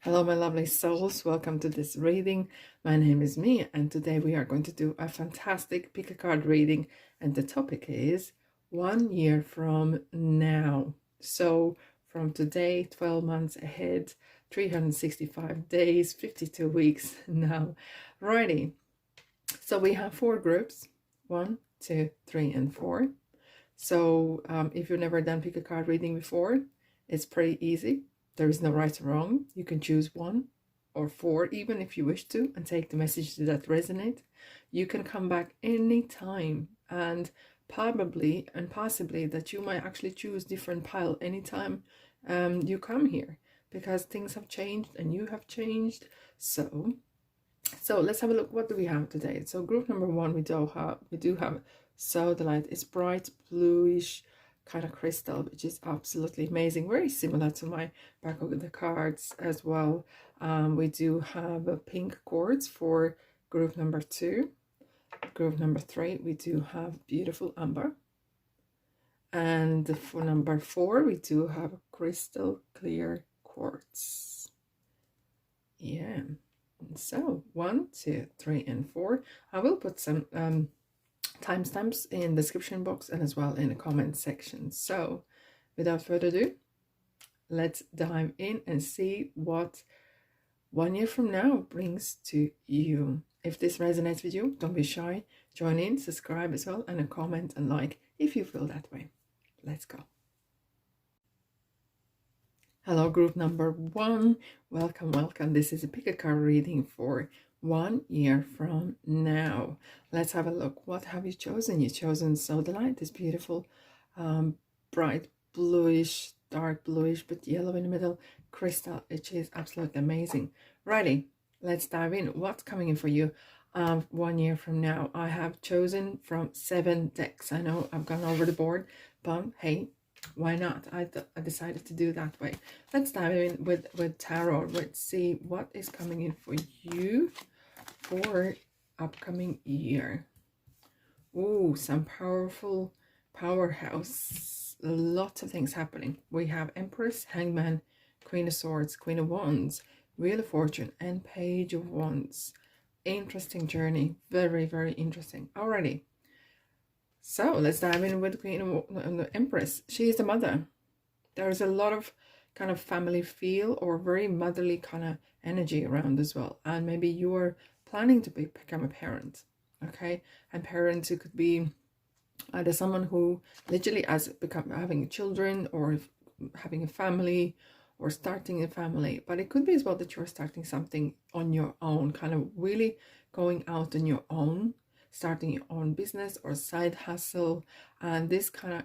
Hello, my lovely souls. Welcome to this reading. My name is Mia, and today we are going to do a fantastic pick a card reading. And the topic is 1 year from now. So, from today, 12 months ahead, 365 days, 52 weeks now. Righty. So, we have 4 groups 1, 2, 3, and 4. So, if you've never done pick a card reading before, it's pretty easy. There is no right or wrong. You can choose 1 or 4 even if you wish to, and take the messages that resonate. You can come back anytime, and probably and possibly that you might actually choose different pile anytime you come here, because things have changed and you have changed. So let's have a look. What do we have today? So group number 1, we do have Sodalite. It's bright bluish kind of crystal, which is absolutely amazing, very similar to my back of the cards as well. We do have a pink quartz for group number 2. Group number 3, we do have beautiful amber, and for number 4 we do have crystal clear quartz. Yeah, so 1, 2, 3, and 4. I will put some timestamps in the description box and as well in the comment section. So without further ado, let's dive in and see what 1 year from now brings to you. If this resonates with you, don't be shy, join in, subscribe as well, and a comment and like if you feel that way. Let's go. Hello, group number 1. Welcome. This is a pick a card reading for 1 year from now. Let's have a look. What have you chosen? You've chosen Sodalite, this beautiful bright bluish, dark bluish but yellow in the middle crystal, which is absolutely amazing. Righty, let's dive in. What's coming in for you 1 year from now? I have chosen from 7 decks. I know I've gone over the board, but hey, why not? I decided to do that way. Let's dive in with tarot. Let's see what is coming in for you for upcoming year. Ooh, some powerful powerhouse. Lots of things happening. We have Empress, Hangman, Queen of Swords, Queen of Wands, Wheel of Fortune, and Page of Wands. Interesting journey. Very, very interesting. Alrighty. So let's dive in with Queen of the Empress. She is the mother. There's a lot of kind of family feel or very motherly kind of energy around as well. And maybe you are planning to become a parent, okay? And parents who could be either someone who literally has having children, or having a family, or starting a family. But it could be as well that you're starting something on your own, kind of really going out on your own, starting your own business or side hustle. And this kind of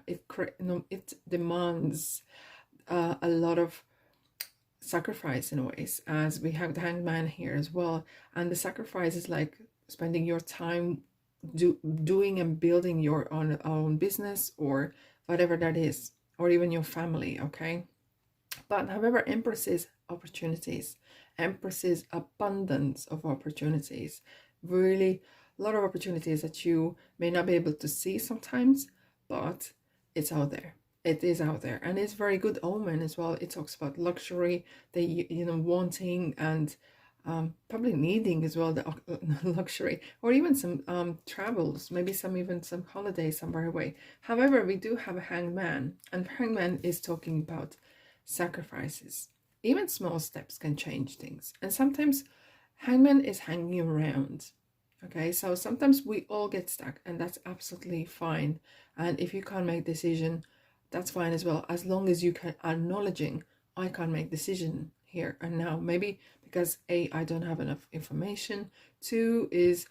it demands a lot of sacrifice in ways, as we have the Hangman here as well. And the sacrifice is like spending your time doing and building your own business, or whatever that is, or even your family, okay? But however, Empress is opportunities. Empress is abundance of opportunities. Really a lot of opportunities that you may not be able to see sometimes, but it's out there. It is out there, and it's very good omen as well. It talks about luxury, wanting and probably needing as well the luxury, or even some travels, maybe even some holidays somewhere away. However, we do have a Hangman, and Hangman is talking about sacrifices. Even small steps can change things, and sometimes Hangman is hanging around. Okay, so sometimes we all get stuck, and that's absolutely fine. And if you can't make decision, that's fine as well, as long as you can acknowledging I can't make decision here and now. Maybe because A, I don't have enough information. 2 is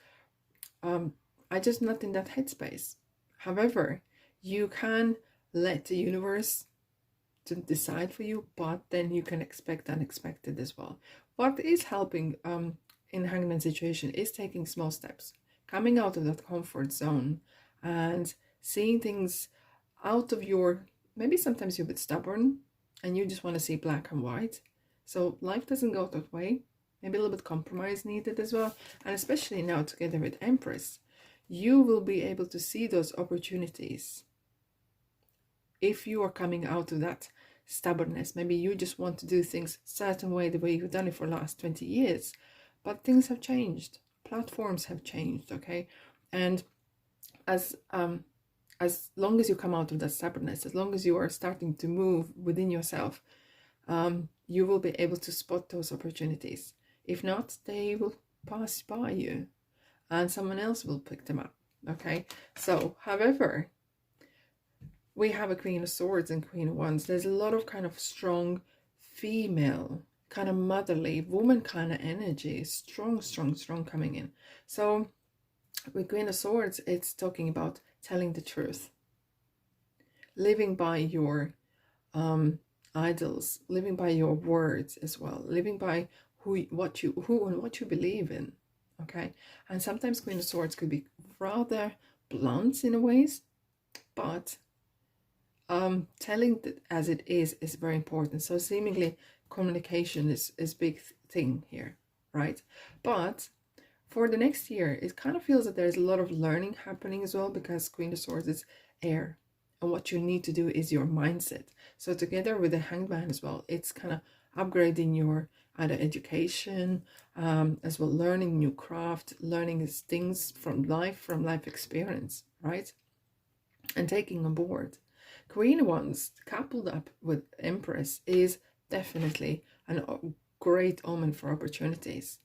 I just not in that headspace. However, you can let the universe to decide for you, but then you can expect unexpected as well. What is helping in Hangman situation is taking small steps, coming out of that comfort zone and seeing things out of your, maybe sometimes you're a bit stubborn and you just want to see black and white. So life doesn't go that way. Maybe a little bit compromise needed as well. And especially now together with Empress, you will be able to see those opportunities if you are coming out of that stubbornness. Maybe you just want to do things a certain way, the way you've done it for the last 20 years. But things have changed. Platforms have changed, okay? And as long as you come out of that stubbornness, as long as you are starting to move within yourself, you will be able to spot those opportunities. If not, they will pass by you and someone else will pick them up, okay? So, however, we have a Queen of Swords and Queen of Wands. There's a lot of kind of strong female, kind of motherly, woman kind of energy, strong coming in. So with Queen of Swords, it's talking about telling the truth, living by your idols, living by your words as well, living by who and what you believe in, okay? And sometimes Queen of Swords could be rather blunt in a ways, but telling that as it is very important. So seemingly communication is big thing here, right? But for the next year, it kind of feels that there's a lot of learning happening as well, because Queen of Swords is air, and what you need to do is your mindset. So together with the Hanged Man as well, it's kind of upgrading your either education, as well, learning new craft, learning things from life experience, right? And taking on board. Queen of Wands coupled up with Empress is definitely a great omen for opportunities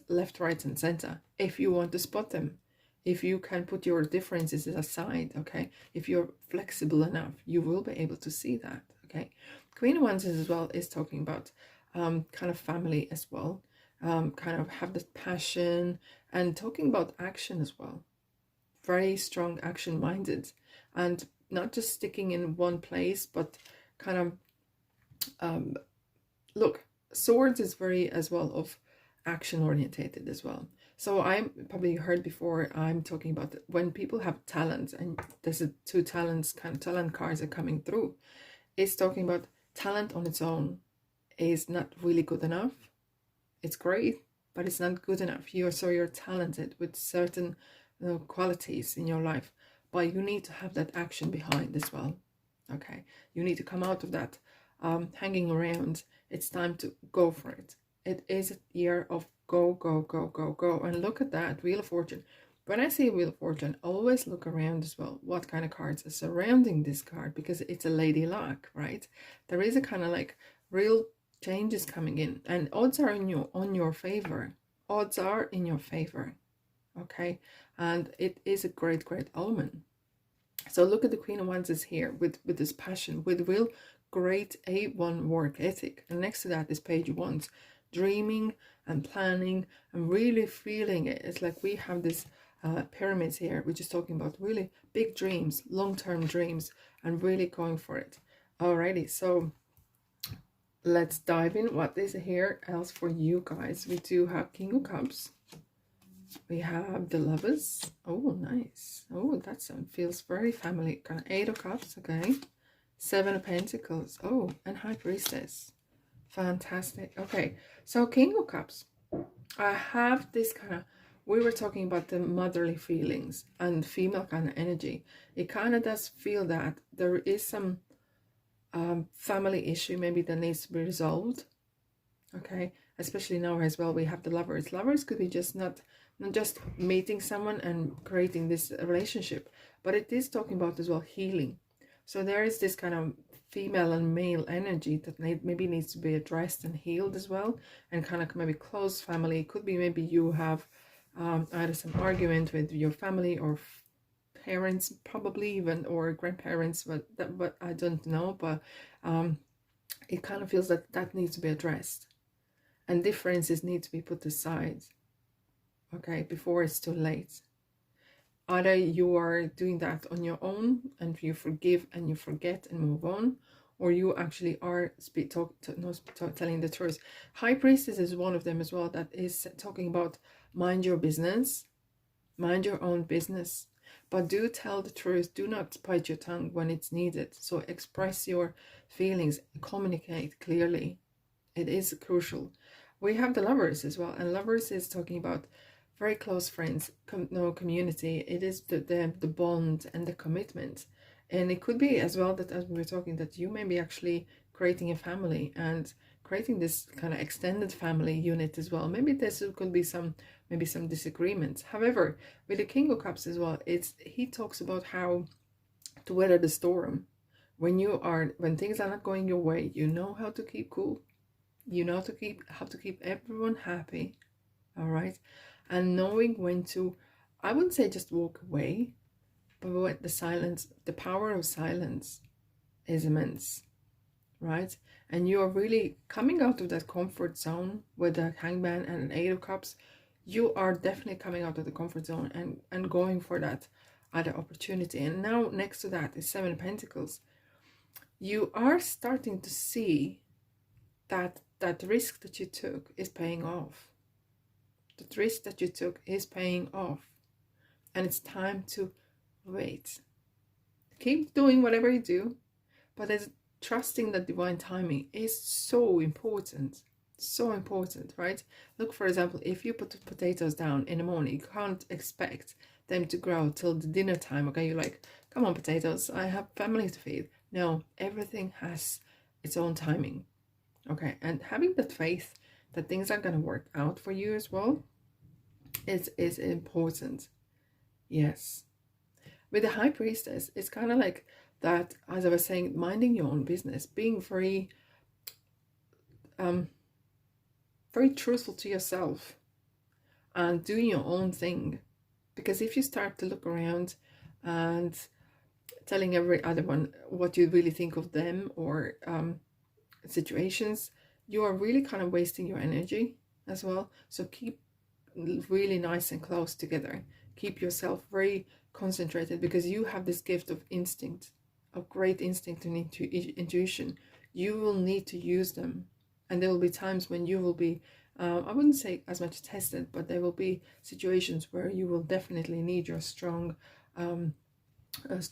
left, right, and center, if you want to spot them, if you can put your differences aside, okay? If you're flexible enough, you will be able to see that, okay? Queen of Wands as well is talking about kind of family as well, kind of have this passion, and talking about action as well, very strong action minded, and not just sticking in one place, but kind of look, Swords is very as well of action orientated as well. So I'm probably heard before, I'm talking about when people have talents, and there's a two talents, kind of talent cards are coming through. It's talking about talent on its own is not really good enough. It's great, but it's not good enough. You're talented with certain qualities in your life, but you need to have that action behind as well, okay? You need to come out of that hanging around. It's time to go for it. It is a year of go. And look at that, Wheel of Fortune. When I say Wheel of Fortune, always look around as well. What kind of cards are surrounding this card? Because it's a lady luck, right? There is a kind of like real changes coming in. And odds are on your favor. Odds are in your favor, okay? And it is a great omen. So look at the Queen of Wands is here with this passion, with will, great A1 work ethic. And next to that is Page of Wands, dreaming and planning and really feeling it. It's like we have this pyramids here, which is talking about really big dreams, long-term dreams, and really going for it. Alrighty, so let's dive in. What is here else for you guys? We do have King of Cups. We have the Lovers. Oh, nice. Oh, that sound feels very family. Kind of 8 of Cups, okay. 7 of Pentacles. Oh, and High Priestess. Fantastic. Okay, so King of Cups. I have this kind of, we were talking about the motherly feelings and female kind of energy. It kind of does feel that there is some family issue maybe that needs to be resolved, okay? Especially now as well, we have the Lovers. Lovers could be just not just meeting someone and creating this relationship, but it is talking about as well healing. So there is this kind of female and male energy that maybe needs to be addressed and healed as well, and kind of maybe close family. It could be maybe you have either some argument with your family or parents, probably even, or grandparents, but I don't know, but it kind of feels that needs to be addressed, and differences need to be put aside, okay, before it's too late. Either you are doing that on your own and you forgive and you forget and move on, or you actually are telling the truth. High Priestess is one of them as well, that is talking about mind your business, mind your own business, but do tell the truth. Do not bite your tongue when it's needed. So express your feelings, communicate clearly. It is crucial. We have the Lovers as well, and Lovers is talking about very close friends, community. It is the bond and the commitment. And it could be as well that, as we were talking, that you may be actually creating a family and creating this kind of extended family unit as well. Maybe there could be some disagreements. However, with the King of Cups as well, he talks about how to weather the storm. When things are not going your way, you know how to keep cool. You know how to keep everyone happy. All right, and knowing when to, I wouldn't say just walk away, but what the power of silence is immense, right? And you are really coming out of that comfort zone with the Hangman and an Eight of Cups. You are definitely coming out of the comfort zone and going for that other opportunity. And now next to that is Seven of Pentacles. You are starting to see that risk that you took is paying off. The risk that you took is paying off. And it's time to wait. Keep doing whatever you do, but trusting that divine timing is so important. So important, right? Look, for example, if you put potatoes down in the morning, you can't expect them to grow till the dinner time. Okay, you're like, come on, potatoes, I have family to feed. No, everything has its own timing. Okay, and having that faith that things are going to work out for you as well is important. Yes. With the High Priestess, it's kind of like that, as I was saying, minding your own business, being very truthful to yourself and doing your own thing. Because if you start to look around and telling every other one what you really think of them or situations, you are really kind of wasting your energy as well. So keep really nice and close together. Keep yourself very concentrated, because you have this gift of instinct, of great instinct and intuition. You will need to use them, and there will be times when you will be I wouldn't say as much tested, but there will be situations where you will definitely need your strong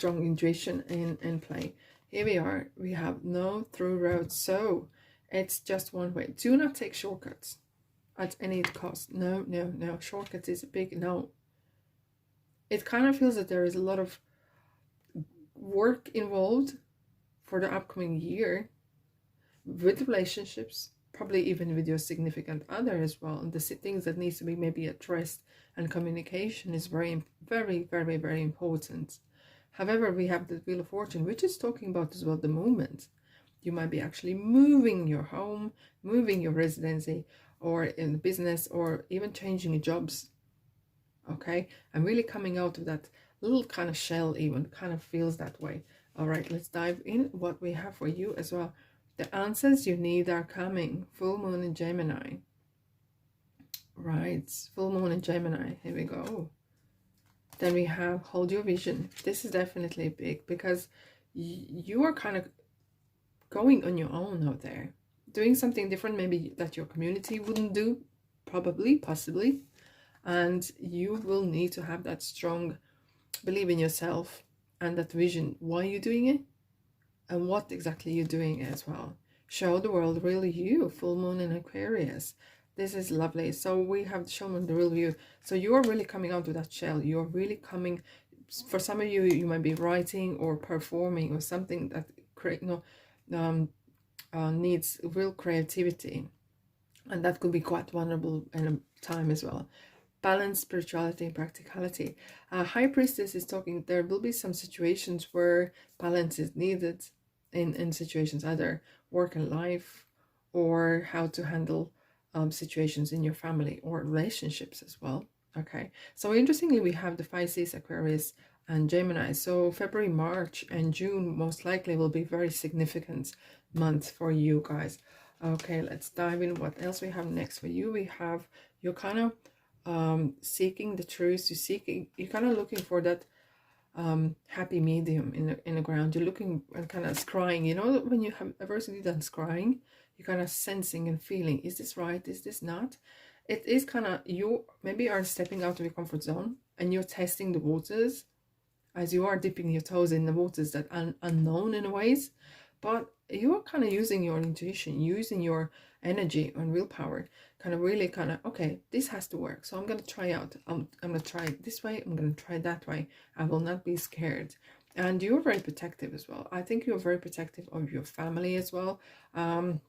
intuition in play. Here we are, we have no through road, so it's just one way. Do not take shortcuts at any cost. No, shortcuts is a big no. It kind of feels that there is a lot of work involved for the upcoming year with relationships, probably even with your significant other as well, and the things that needs to be maybe addressed, and communication is very, very, very, very important. However, we have the Wheel of Fortune, which is talking about as well the movement. You might be actually moving your home, moving your residency, or in business, or even changing jobs. Okay, and really coming out of that little kind of shell, even kind of feels that way. All right, let's dive in what we have for you as well. The answers you need are coming. Full moon in Gemini. Right, full moon in Gemini. Here we go. Then we have hold your vision. This is definitely big, because you are kind of going on your own out there, doing something different maybe that your community wouldn't do, probably, possibly. And you will need to have that strong belief in yourself and that vision, why you're doing it and what exactly you're doing as well. Show the world really you. Full moon in Aquarius. This is lovely. So we have shown the real you. So you are really coming out of that shell. You're really coming, for some of you, you might be writing or performing or something that needs real creativity. And that could be quite vulnerable in a time as well. Balance, spirituality, and practicality. High Priestess is talking, there will be some situations where balance is needed in situations, either work and life, or how to handle situations in your family or relationships as well. Okay, so interestingly, we have the Pisces, Aquarius, and Gemini. So February, March, and June most likely will be very significant months for you guys. Okay, let's dive in. What else we have next for you? We have, you're kind of seeking the truth. You're kind of looking for that happy medium in the ground. You're looking and kind of scrying. You know, when you have ever done scrying, you're kind of sensing and feeling, is this right, is this not? It is kind of, you maybe are stepping out of your comfort zone and you're testing the waters, as you are dipping your toes in the waters that are unknown in ways, but you're kind of using your intuition, using your energy and willpower, kind of really kind of, okay, this has to work, so I'm going to try out. I'm going to try it this way, I'm going to try that way. I will not be scared. And you're very protective as well. I think you're very protective of your family as well, and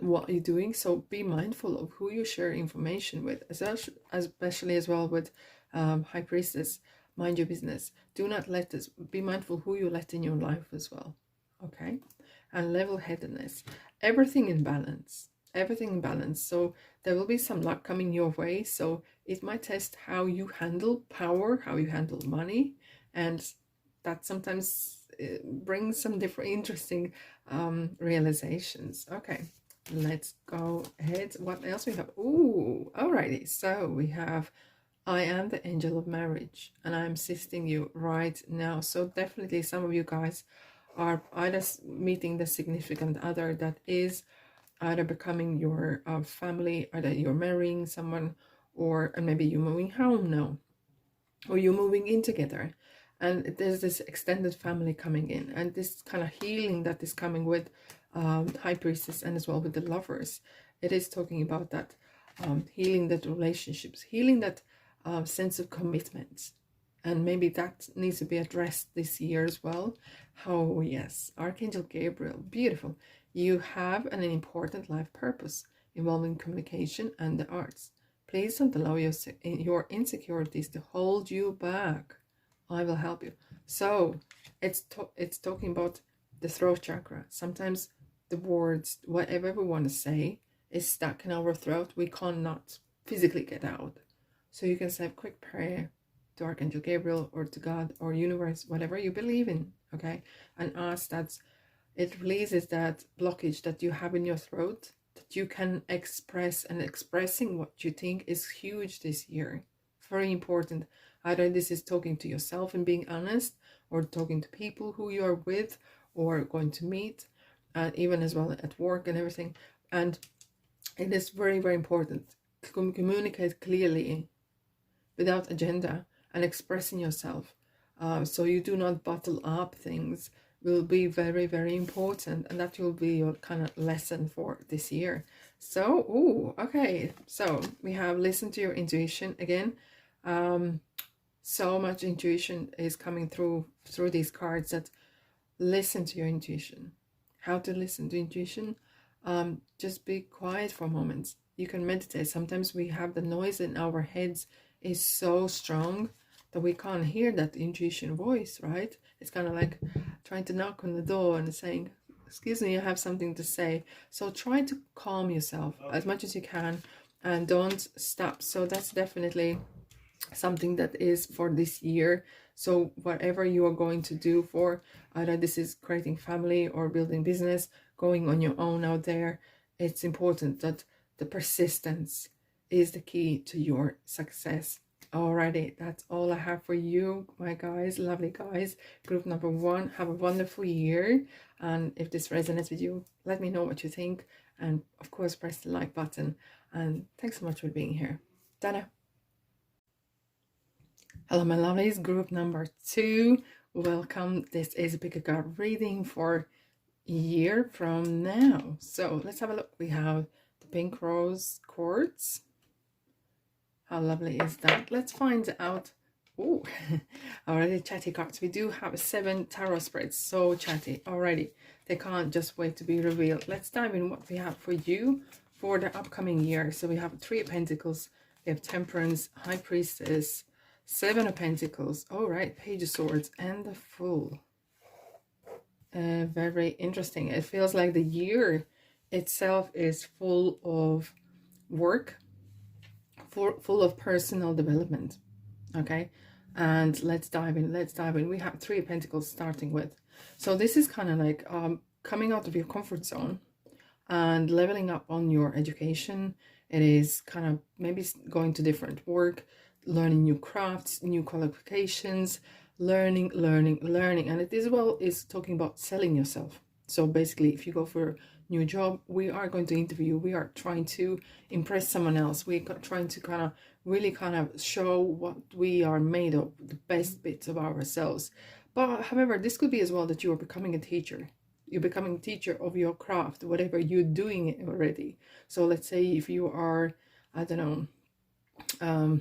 what you're doing. So be mindful of who you share information with, especially as well with High Priestess. Mind your business. Do not let this. Be mindful who you let in your life as well. Okay, and level-headedness. Everything in balance. Everything in balance. So there will be some luck coming your way. So it might test how you handle power, how you handle money, and that sometimes brings some different interesting realizations. Okay, let's go ahead. What else we have? Ooh, alrighty. So we have I am the angel of marriage and I'm assisting you right now. So definitely some of you guys are either meeting the significant other that is either becoming your family, either you're marrying someone, or and maybe you're moving home now, or you're moving in together, and there's this extended family coming in, and this kind of healing that is coming with High Priestess, and as well with the lovers. It is talking about that healing, that relationships, healing that sense of commitment, and maybe that needs to be addressed this year as well. Oh yes, Archangel Gabriel, beautiful. You have an important life purpose involving communication and the arts. Please don't allow your insecurities to hold you back. I will help you. So it's talking about the throat chakra. Sometimes the words, whatever we want to say, is stuck in our throat. We cannot physically get out. So you can say a quick prayer to Archangel Gabriel or to God or universe, whatever you believe in, okay? And ask that it releases that blockage that you have in your throat, that you can express, and expressing what you think is huge this year. Very important. Either this is talking to yourself and being honest, or talking to people who you are with or going to meet, and even as well at work and everything. And it is very, very important to communicate clearly without agenda and expressing yourself. So you do not bottle up things will be very, very important, and that will be your kind of lesson for this year. So, okay, so we have listened to your intuition again. So much intuition is coming through these cards, that listen to your intuition. How to listen to intuition? Just be quiet for a moment. You can meditate. Sometimes we have the noise in our heads is so strong that we can't hear that intuition voice, right? It's kind of like trying to knock on the door and saying, excuse me, I have something to say. So try to calm yourself as much as you can and don't stop. So that's definitely something that is for this year. So whatever you are going to do, for either this is creating family or building business, going on your own out there, it's important that the persistence is the key to your success. Alrighty, that's all I have for you, my guys, lovely guys. Group number 1, have a wonderful year. And if this resonates with you, let me know what you think. And of course, press the like button. And thanks so much for being here. Ta-da! Hello, my lovelies. Group number 2, welcome. This is a pick a card reading for a year from now. So let's have a look. We have the pink rose quartz. How lovely is that? Let's find out. Oh, already chatty cards. We do have 7 tarot spreads. So chatty already. They can't just wait to be revealed. Let's dive in what we have for you for the upcoming year. So we have 3 of Pentacles. We have Temperance, High Priestess, 7 of Pentacles. All right, Page of Swords, and the Fool. Very interesting. It feels like the year itself is full of work, full of personal development. Okay, and let's dive in. We have 3 of Pentacles starting with. So this is kind of like coming out of your comfort zone and leveling up on your education. It is kind of maybe going to different work, learning new crafts, new qualifications, learning. And it as well is talking about selling yourself. So basically, if you go for a new job, we are going to interview, we are trying to impress someone else, we are trying to kind of show what we are made of, the best bits of ourselves. But however, this could be as well that you are becoming a teacher. You're becoming a teacher of your craft, whatever you're doing it already. So let's say if you are, I don't know,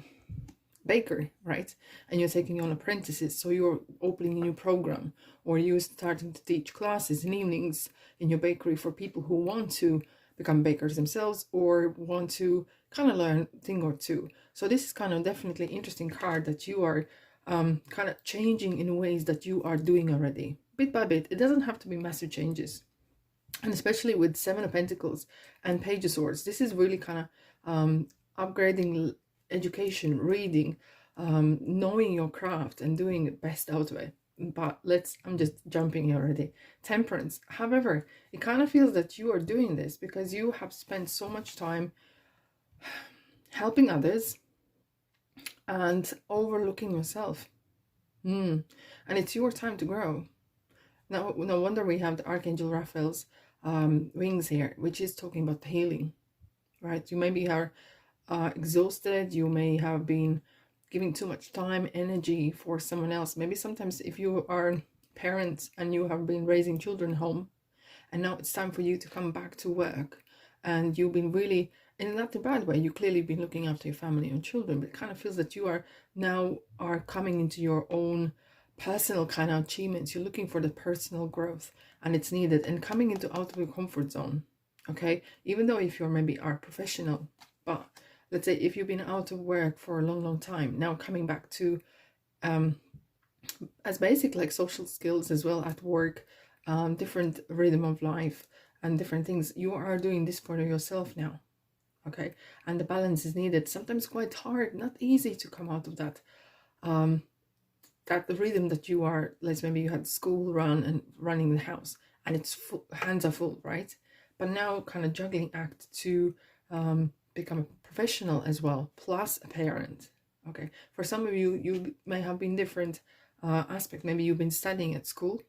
baker, right? And you're taking on apprentices, so you're opening a new program, or you're starting to teach classes in evenings in your bakery for people who want to become bakers themselves or want to kind of learn a thing or two. So this is kind of definitely interesting card that you are kind of changing in ways that you are doing already, bit by bit. It doesn't have to be massive changes. And especially with Seven of Pentacles and Page of Swords, this is really kind of upgrading education, reading, knowing your craft and doing the best out of it. But I'm just jumping here already. Temperance. However, it kind of feels that you are doing this because you have spent so much time helping others and overlooking yourself. And it's your time to grow. Now, no wonder we have the Archangel Raphael's wings here, which is talking about healing, right? You maybe are exhausted. You may have been giving too much time, energy for someone else. Maybe sometimes if you are parents and you have been raising children home, and now it's time for you to come back to work, and you've been really, in not a bad way, you clearly been looking after your family and children, but it kind of feels that you are now coming into your own personal kind of achievements. You're looking for the personal growth, and it's needed, and coming into out of your comfort zone. Okay, even though if you're maybe are professional, but let's say if you've been out of work for a long time, now coming back to as basic like social skills as well at work, different rhythm of life and different things. You are doing this for yourself now. Okay, and the balance is needed. Sometimes quite hard, not easy to come out of that that the rhythm that you are, let's maybe you had school run and running the house and it's full, hands are full, right? But now kind of juggling act to become a professional as well, plus a parent. Okay, for some of you, you may have been different aspect. Maybe you've been studying at school,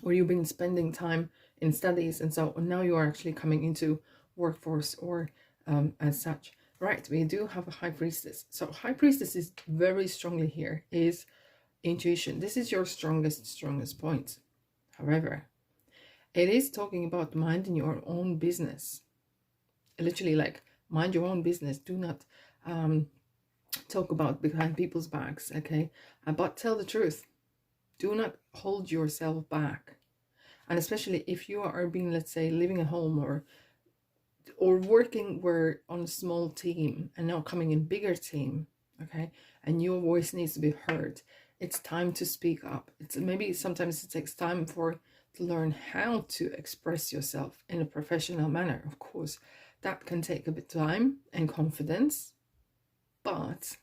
or you've been spending time in studies, and so now you are actually coming into workforce or as such. Right, we do have a High Priestess. So High Priestess is very strongly here, is intuition. This is your strongest point. However, it is talking about minding your own business. Literally, like, mind your own business. Do not talk about behind people's backs, okay? But tell the truth. Do not hold yourself back. And especially if you are being, let's say, living at home or working where on a small team and now coming in bigger team, okay? And your voice needs to be heard. It's time to speak up. It's maybe sometimes it takes time to learn how to express yourself in a professional manner. Of course, that can take a bit of time and confidence, but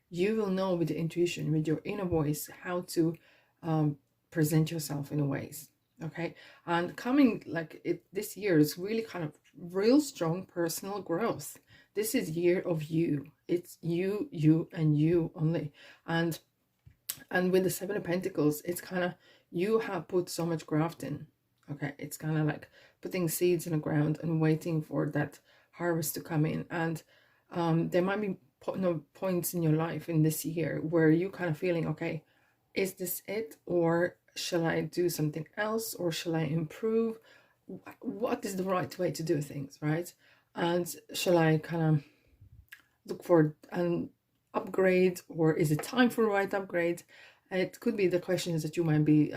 you will know with the intuition, with your inner voice, how to present yourself in ways. Okay, and coming like it this year is really kind of real strong personal growth. This is year of you. It's you and you only. And with the Seven of Pentacles, it's kind of, you have put so much graft in. Okay, it's kind of like putting seeds in the ground and waiting for that harvest to come in. And there might be points in your life in this year where you kind of feeling, okay, is this it, or shall I do something else, or shall I improve? What is the right way to do things, right? And shall I kind of look for an upgrade, or is it time for a right upgrade? It could be the questions that you might be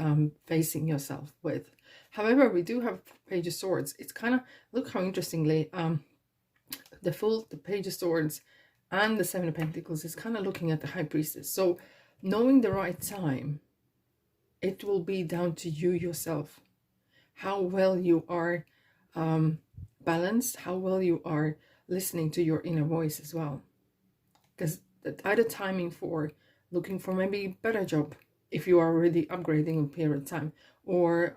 facing yourself with. However, we do have Page of Swords. It's kind of, look how interestingly the Page of Swords and the Seven of Pentacles is kind of looking at the High Priestess. So knowing the right time, it will be down to you yourself, how well you are balanced, how well you are listening to your inner voice as well. Because either timing for looking for maybe better job if you are already upgrading a period of time, or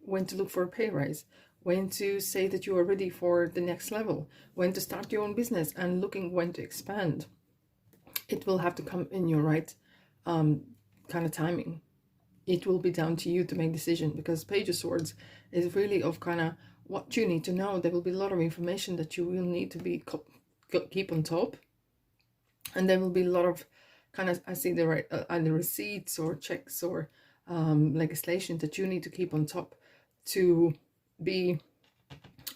when to look for a pay raise, when to say that you are ready for the next level, when to start your own business, and looking when to expand. It will have to come in your right kind of timing. It will be down to you to make decision, because Page of Swords is really of kind of what you need to know. There will be a lot of information that you will need to be keep on top, and there will be a lot of kind of, I see the right either receipts or checks or legislation that you need to keep on top to be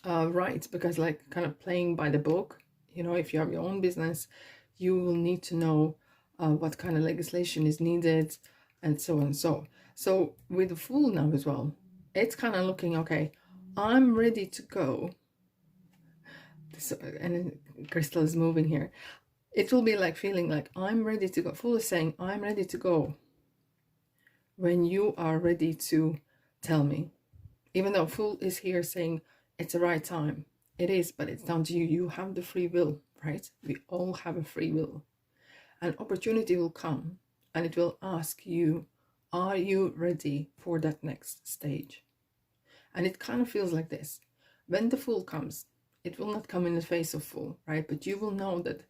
right, because like kind of playing by the book, you know, if you have your own business, you will need to know what kind of legislation is needed, and so on. So with the Fool now as well, it's kind of looking, okay, I'm ready to go. And Crystal is moving here. It will be like feeling like I'm ready to go. Fool is saying, I'm ready to go when you are ready to tell me. Even though Fool is here saying it's the right time. It is, but it's down to you. You have the free will, right? We all have a free will. An opportunity will come and it will ask you, are you ready for that next stage? And it kind of feels like this. When the Fool comes, it will not come in the face of Fool, right? But you will know that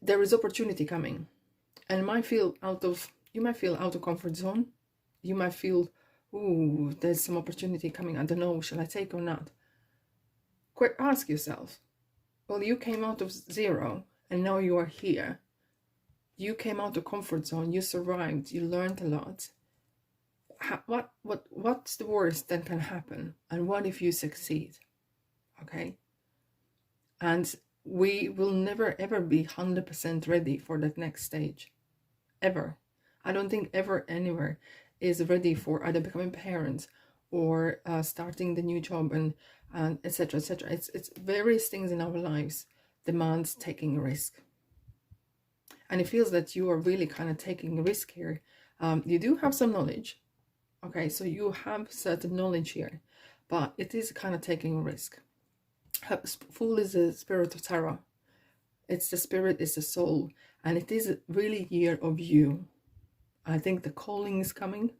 there is opportunity coming. And you might feel out of comfort zone. You might feel, ooh, there's some opportunity coming. I don't know, shall I take or not? Ask yourself, well, you came out of 0 and now you are here. You came out of comfort zone, you survived, you learned a lot. What's the worst that can happen? And what if you succeed? Okay? And we will never ever be 100% ready for that next stage. Ever. I don't think ever anywhere is ready for either becoming parents or starting the new job and etc. etc. It's various things in our lives demands taking a risk. And it feels that you are really kind of taking a risk here. You do have some knowledge. Okay, so you have certain knowledge here, but it is kind of taking a risk. Fool is the spirit of Tara. It's the spirit, it's the soul, and it is really year of you. I think the calling is coming,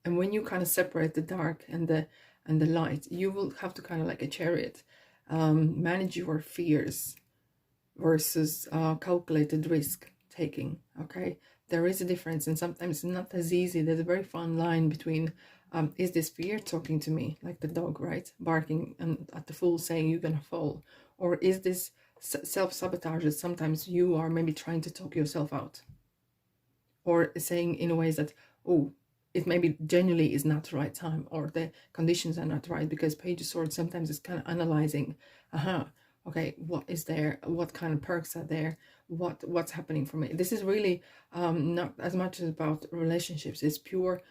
and when you kind of separate the dark and the light, you will have to kind of like a chariot, manage your fears versus calculated risk taking. Okay, there is a difference, and sometimes not as easy. There's a very fine line between is this fear talking to me, like the dog, right, barking and at the Fool saying you're gonna fall, or is this self-sabotage that sometimes you are maybe trying to talk yourself out, or saying in a ways that, oh, it maybe genuinely is not the right time, or the conditions are not right, because Page of Swords sometimes is kind of analyzing, okay, what is there, what kind of perks are there, what's happening for me. This is really not as much about relationships. It's pure,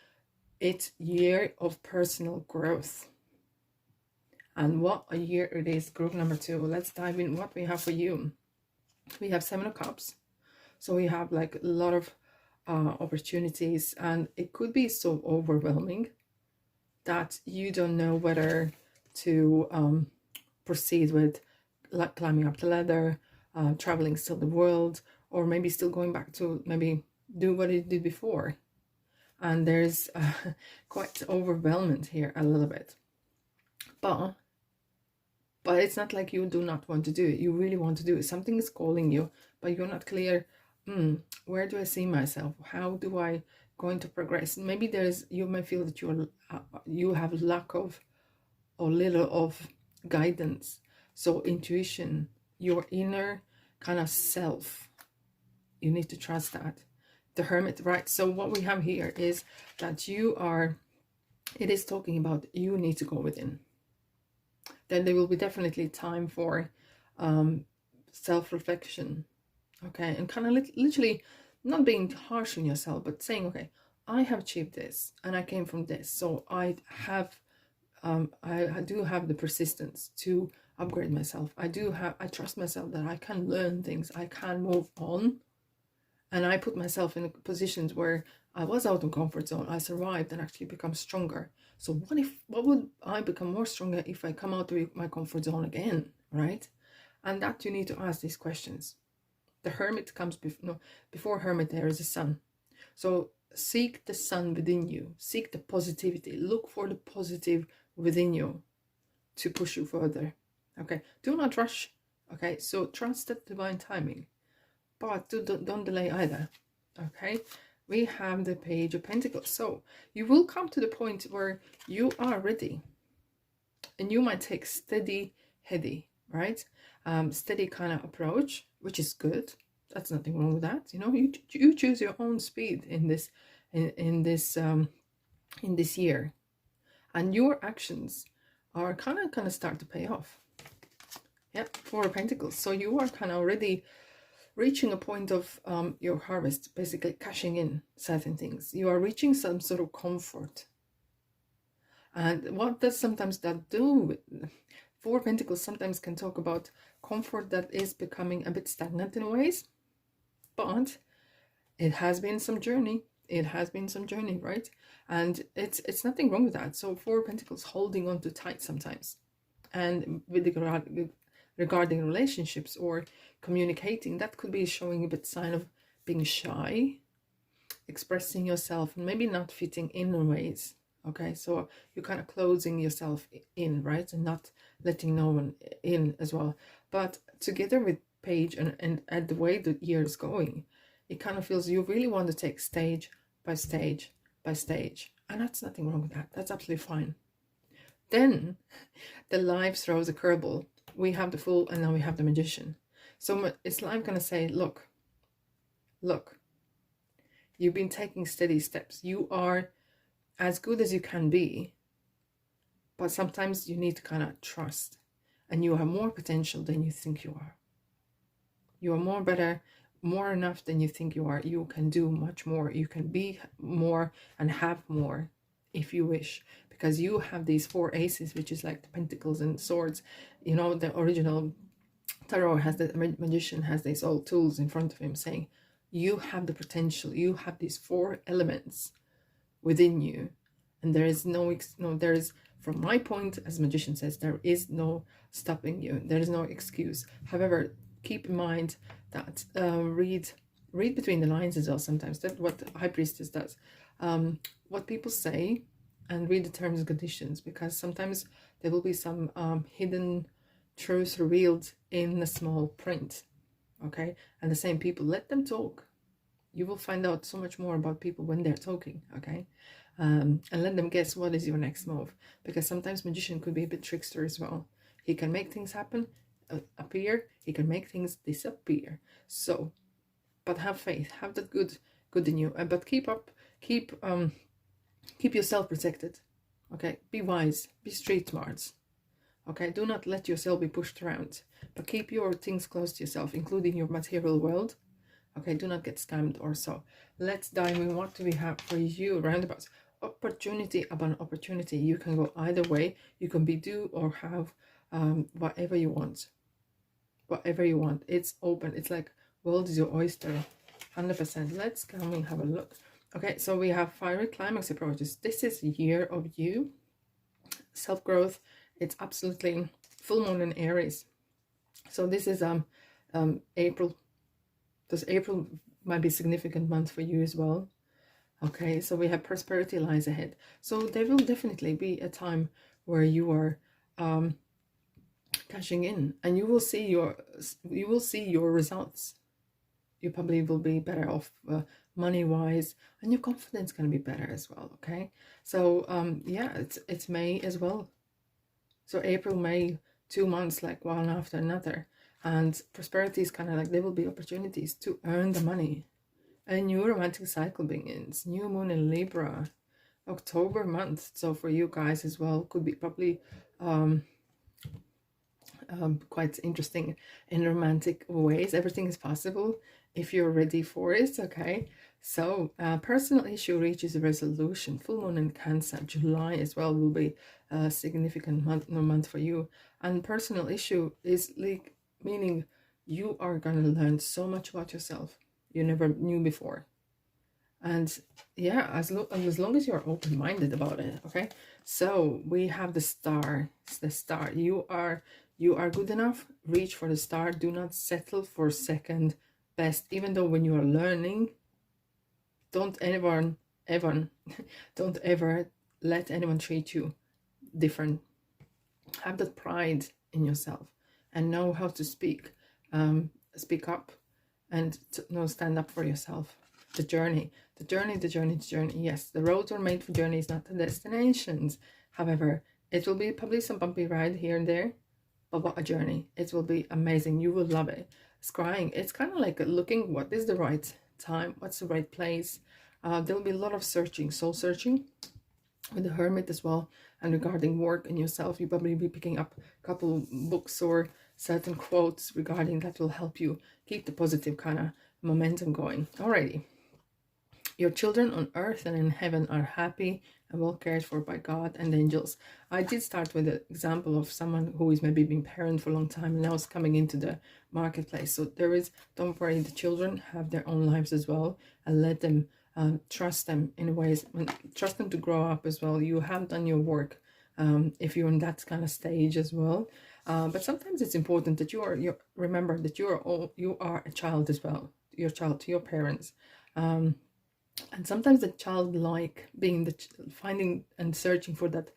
it's year of personal growth. And what a year it is. Group number 2, let's dive in what we have for you. We have 7 of Cups, so we have like a lot of opportunities, and it could be so overwhelming that you don't know whether to proceed with like climbing up the ladder, traveling still the world, or maybe still going back to maybe do what you did before. And there's quite overwhelming here a little bit, but it's not like you do not want to do it. You really want to do it. Something is calling you, but you're not clear. Where do I see myself? How do I going to progress? Maybe you may feel that you have lack of or little of guidance. So intuition, your inner kind of self, you need to trust that. The Hermit, right? So what we have here is that it is talking about you need to go within. Then there will be definitely time for self-reflection. Okay, and kind of literally not being harsh on yourself, but saying, okay, I have achieved this and I came from this, so I do have the persistence to upgrade myself. I trust myself that I can learn things, I can move on, and I put myself in positions where I was out of comfort zone, I survived and actually become stronger. So what would I become more stronger if I come out of my comfort zone again, right? And that you need to ask these questions. The Hermit comes before Hermit there is a Sun. So seek the sun within you, seek the positivity, look for the positive within you to push you further. Okay, do not rush. Okay, so trust that divine timing, but don't delay either. Okay, we have the Page of Pentacles. So you will come to the point where you are ready, and you might take steady, heady, right? Steady kind of approach, which is good. That's nothing wrong with that. You know, you choose your own speed in this year, and your actions are kind of start to pay off. Yeah, 4 of Pentacles. So you are kind of already reaching a point of your harvest, basically cashing in certain things. You are reaching some sort of comfort. And what does sometimes that do? Four of Pentacles sometimes can talk about comfort that is becoming a bit stagnant in ways, but it has been some journey. It has been some journey, right? And it's nothing wrong with that. So Four of Pentacles holding on too tight sometimes, and with regarding relationships or communicating, that could be showing a bit sign of being shy, expressing yourself, and maybe not fitting in ways. Okay, so you're kind of closing yourself in, right, and not letting no one in as well. But together with Page and at the way the year is going, it kind of feels you really want to take stage by stage by stage, and that's nothing wrong with that. That's absolutely fine. Then the life throws a curveball. We have the Fool, and now we have the Magician. So it's life gonna say, look, you've been taking steady steps. You are as good as you can be, but sometimes you need to kind of trust, and you have more potential than you think you are. You are more better, more enough than you think you are. You can do much more. You can be more and have more if you wish, because you have these four aces, which is like the Pentacles and Swords. You know, the original Tarot has the Magician has these old tools in front of him saying, you have the potential. You have these four elements within you, and there is there is, from my point, as Magician says, there is no stopping you. There is no excuse. However, keep in mind that read between the lines as well sometimes. That's what the High Priestess does. What people say, and read the terms and conditions, because sometimes there will be some hidden truths revealed in the small print. Okay, and the same people, let them talk. You will find out so much more about people when they're talking. Okay, and let them guess what is your next move, because sometimes Magician could be a bit trickster as well. He can make things happen, appear. He can make things disappear. So, but have faith, have that good in you, but keep yourself protected. Okay, be wise, be street smart. Okay, do not let yourself be pushed around, but keep your things close to yourself, including your material world. Okay, do not get scammed or so. Let's dive in. What do we have for you? Roundabouts. Opportunity upon opportunity. You can go either way. You can be do or have whatever you want. Whatever you want. It's open. It's like world is your oyster. 100%. Let's come and have a look. Okay, so we have fiery climax approaches. This is year of you. Self-growth. It's absolutely full moon in Aries. So this is April. Because April might be a significant month for you as well. Okay, so we have prosperity lies ahead. So there will definitely be a time where you are cashing in, and you will see your results. You probably will be better off money wise, and your confidence can be better as well. Okay, so yeah, it's May as well. So April, May, 2 months, like one after another. And prosperity is kind of like there will be opportunities to earn the money. A new romantic cycle begins. New moon in Libra. October month. So for you guys as well, could be probably quite interesting in romantic ways. Everything is possible if you're ready for it. Okay. So personal issue reaches a resolution. Full moon in Cancer. July as well will be a significant month for you. And personal issue is like, meaning you are going to learn so much about yourself you never knew before. And yeah, as long as you're open-minded about it. Okay, so we have the star. It's the star. You are good enough. Reach for the star. Do not settle for second best. Even though when you are learning, don't ever don't ever let anyone treat you different. Have that pride in yourself and know how to speak up, and stand up for yourself. The journey. Yes, the roads are made for journeys, not the destinations. However, it will be probably some bumpy ride here and there, but what a journey. It will be amazing. You will love it. Scrying, it's kind of like looking what is the right time, what's the right place. There'll be a lot of searching, soul searching with the Hermit as well. And regarding work and yourself, you probably be picking up a couple books or certain quotes regarding that will help you keep the positive kind of momentum going. Alrighty. Your children on earth and in heaven are happy and well cared for by God and angels. I did start with an example of someone who is maybe been parent for a long time and now is coming into the marketplace. So there is, don't worry, the children have their own lives as well, and let them trust them in ways, trust them to grow up as well. You have done your work if you're in that kind of stage as well. But sometimes it's important that you remember that you are a child as well. Your child to your parents. And sometimes the child-like being finding and searching for that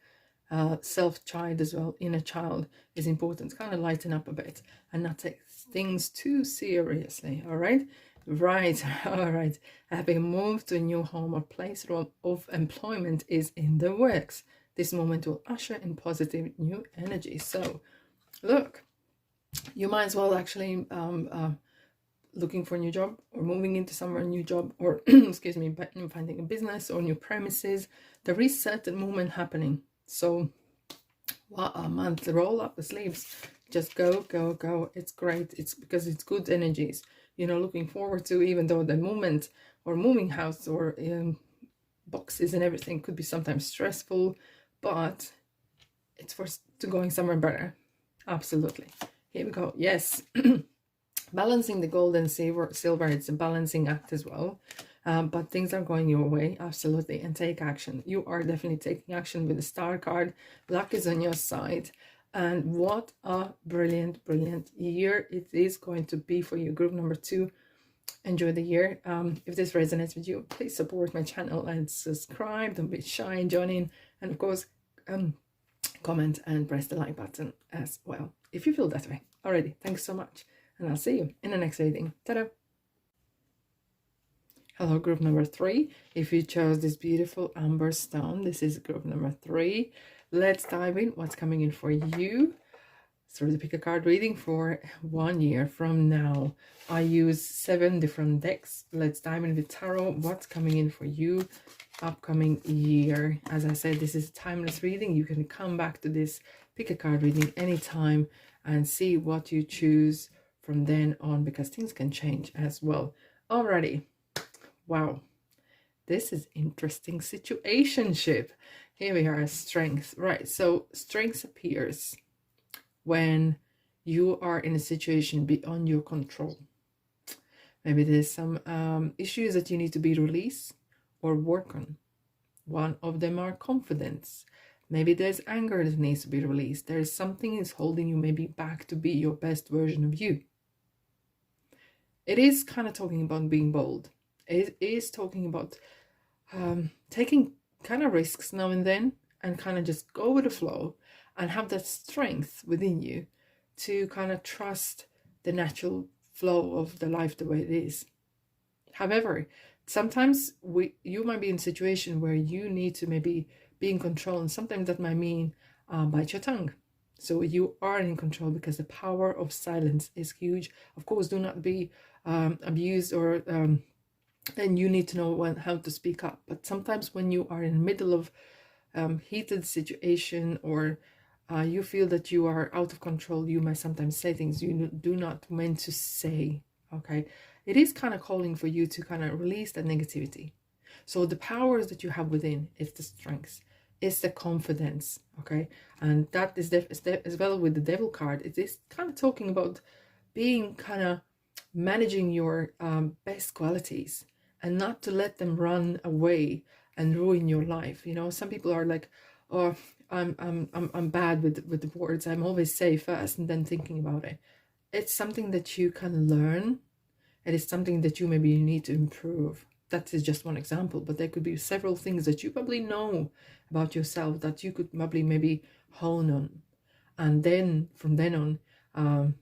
self-child as well, inner child, is important. Kind of lighten up a bit and not take things too seriously. All right. All right. Having moved to a new home or place of employment is in the works. This moment will usher in positive new energy. So look, you might as well actually looking for a new job or moving into somewhere new job, or excuse me, finding a business or new premises. There is certain movement happening. So what a month. Roll up the sleeves, just go. It's great. It's because it's good energies, you know, looking forward to, even though the movement or moving house or boxes and everything could be sometimes stressful, but it's to going somewhere better. Absolutely. Here we go. Yes. Balancing the gold and silver, it's a balancing act as well. But things are going your way, absolutely, and take action. You are definitely taking action with the star card. Luck is on your side. And what a brilliant, brilliant year it is going to be for you. Group number 2, enjoy the year. If this resonates with you, please support my channel and subscribe. Don't be shy and join in. And of course, comment and press the like button as well, if you feel that way. Alrighty, thanks so much. And I'll see you in the next reading. Ta-da! Hello, group number 3. If you chose this beautiful amber stone, this is group number 3. Let's dive in. What's coming in for you? Through the pick a card reading for 1 year from now. I use 7 different decks. Let's dive in with tarot. What's coming in for you upcoming year? As I said, this is a timeless reading. You can come back to this pick a card reading anytime and see what you choose from then on, because things can change as well. Alrighty. Wow. This is interesting situationship. Here we are, strength. Right. So strength appears when you are in a situation beyond your control. Maybe there's some issues that you need to be released or work on. One of them are confidence. Maybe there's anger that needs to be released. There's something is holding you maybe back to be your best version of you. It is kind of talking about being bold. It is talking about taking kind of risks now and then and kind of just go with the flow and have that strength within you to kind of trust the natural flow of the life the way it is. However, sometimes you might be in a situation where you need to maybe be in control, and sometimes that might mean bite your tongue. So you are in control, because the power of silence is huge. Of course, do not be abused or and you need to know how to speak up. But sometimes when you are in the middle of heated situation, or you feel that you are out of control, you might sometimes say things you do not meant to say. Okay, it is kind of calling for you to kind of release that negativity. So the powers that you have within is the strengths, it's the confidence. Okay, and that is as well with the devil card. It is kind of talking about being kind of managing your best qualities and not to let them run away and ruin your life. You know, some people are like, oh, I'm bad with the words. I'm always say first and then thinking about it. It's something that you can learn. It is something that you need to improve. That is just one example, but there could be several things that you probably know about yourself that you could probably maybe hone on. And then from then on,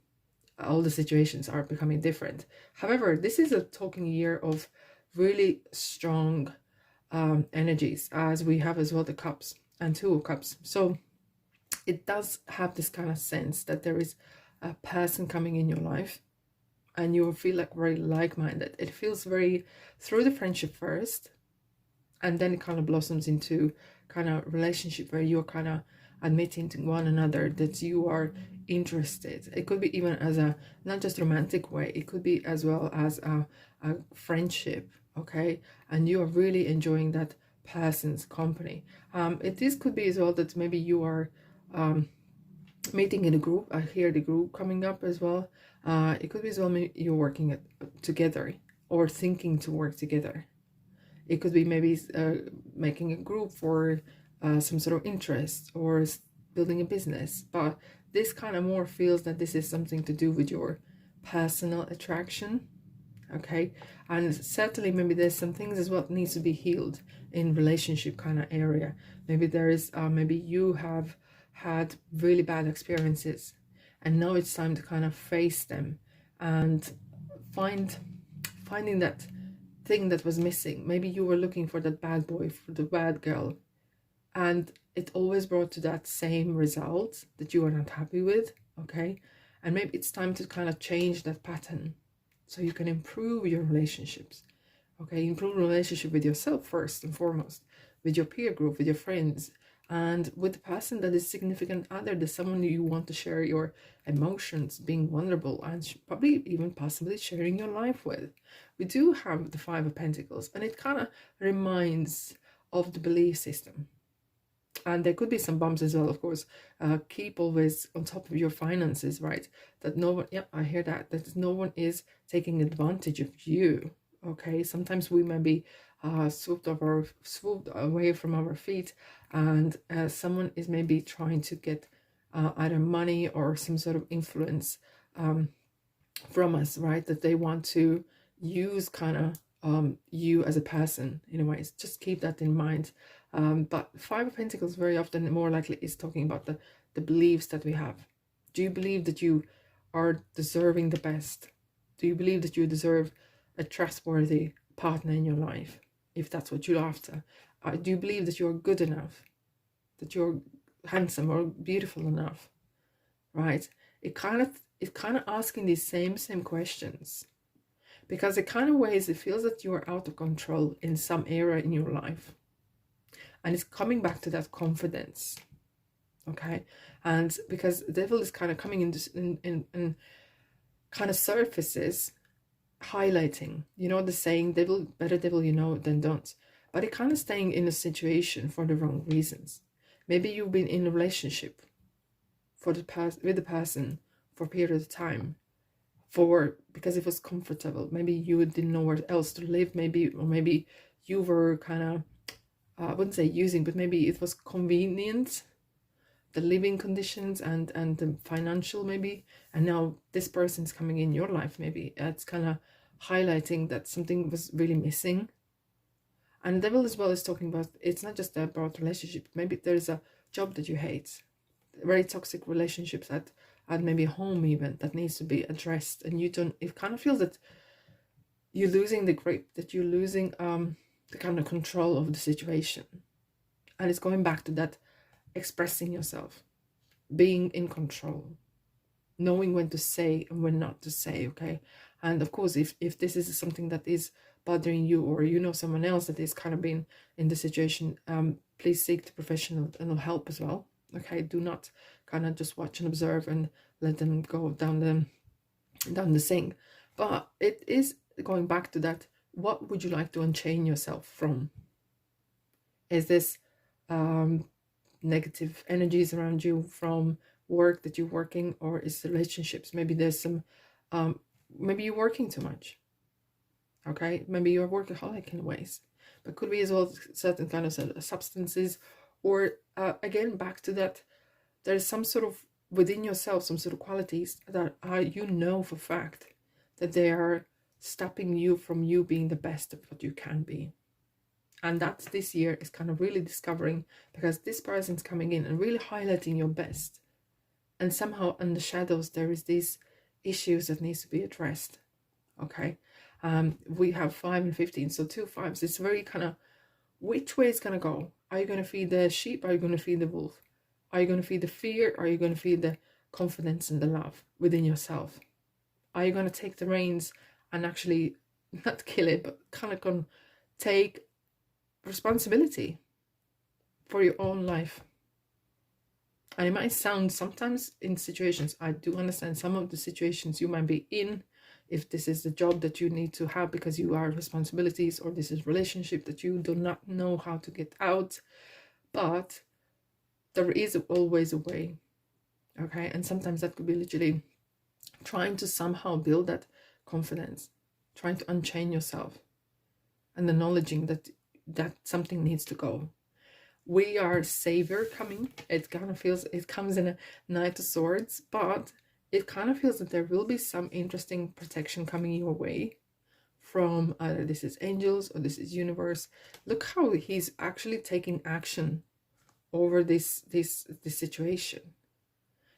all the situations are becoming different. However, this is a talking year of really strong energies, as we have as well the cups and 2 of cups. So it does have this kind of sense that there is a person coming in your life and you will feel like very like-minded. It feels very through the friendship first, and then it kind of blossoms into kind of relationship where you're kind of admitting to one another that you are interested. It could be even as a not just romantic way, it could be as well as a friendship, okay? And you are really enjoying that person's company. This could be as well that maybe you are meeting in a group. I hear the group coming up as well. It could be as well maybe you're working together or thinking to work together. It could be maybe making a group for some sort of interest or building a business. But this kind of more feels that this is something to do with your personal attraction. Okay, and certainly maybe there's some things as well that needs to be healed in relationship kind of area. Maybe there is maybe you have had really bad experiences and now it's time to kind of face them and finding that thing that was missing. Maybe you were looking for that bad boy, for the bad girl, and it always brought to that same result that you are not happy with. Okay, and maybe it's time to kind of change that pattern so you can improve your relationships. Okay, improve relationship with yourself first and foremost, with your peer group, with your friends, and with the person that is significant other, the someone you want to share your emotions, being vulnerable, and probably even possibly sharing your life with. We do have the Five of Pentacles, and it kind of reminds of the belief system. And there could be some bumps as well, of course. Keep always on top of your finances, right? That no one, yeah, I hear that. That no one is taking advantage of you. Okay, sometimes we may be swooped away from our feet, and someone is maybe trying to get either money or some sort of influence from us, right? That they want to use kind of you as a person in a way. Just keep that in mind. But Five of Pentacles very often more likely is talking about the beliefs that we have. Do you believe that you are deserving the best? Do you believe that you deserve a trustworthy partner in your life, if that's what you're after? Do you believe that you're good enough, that you're handsome or beautiful enough, right? It kind of asking these same questions, because it kind of ways it feels that you're out of control in some area in your life. And it's coming back to that confidence, okay? And because the devil is kind of coming in kind of surfaces, highlighting, you know the saying, devil, better devil you know than don't. But it kind of staying in a situation for the wrong reasons. Maybe you've been in a relationship for the past with the person for a period of time, because it was comfortable. Maybe you didn't know where else to live, maybe, or maybe you were kind of I wouldn't say using, but maybe it was convenient, the living conditions and the financial maybe, and now this person's coming in your life. Maybe it's kind of highlighting that something was really missing. And the devil as well is talking about, it's not just about relationship. Maybe there's a job that you hate, very toxic relationships at maybe home even, that needs to be addressed, and you don't, it kind of feels that you're losing the grip, that you're losing the kind of control of the situation. And it's going back to that expressing yourself, being in control, knowing when to say and when not to say, okay? And of course, if this is something that is bothering you, or you know someone else that is kind of been in the situation, please seek the professional and help as well, okay? Do not kind of just watch and observe and let them go down the sink. But it is going back to that. What would you like to unchain yourself from? Is this negative energies around you from work that you're working, or is it relationships? Maybe there's some, maybe you're working too much. Okay, maybe you're workaholic in ways, but could be as well certain kind of substances, or again back to that. There's some sort of within yourself, some sort of qualities that are, you know for fact that they are stopping you from you being the best of what you can be. And that's this year is kind of really discovering, because this person's coming in and really highlighting your best, and somehow in the shadows there is these issues that needs to be addressed. Okay, we have 5 and 15, so 2 5s. It's very kind of, which way it's gonna go. Are you going to feed the sheep? Are you going to feed the wolf? Are you going to feed the fear? Or are you going to feed the confidence and the love within yourself? Are you going to take the reins and actually not kill it, but kind of going to take responsibility for your own life? And it might sound sometimes in situations, I do understand some of the situations you might be in, if this is the job that you need to have because you are responsibilities, or this is relationship that you do not know how to get out, but there is always a way. Okay, and sometimes that could be literally trying to somehow build that confidence, trying to unchain yourself, and acknowledging that something needs to go. We are savior coming. It kind of feels, it comes in a Knight of Swords, but it kind of feels that there will be some interesting protection coming your way from either this is angels or this is universe. Look how he's actually taking action over this situation,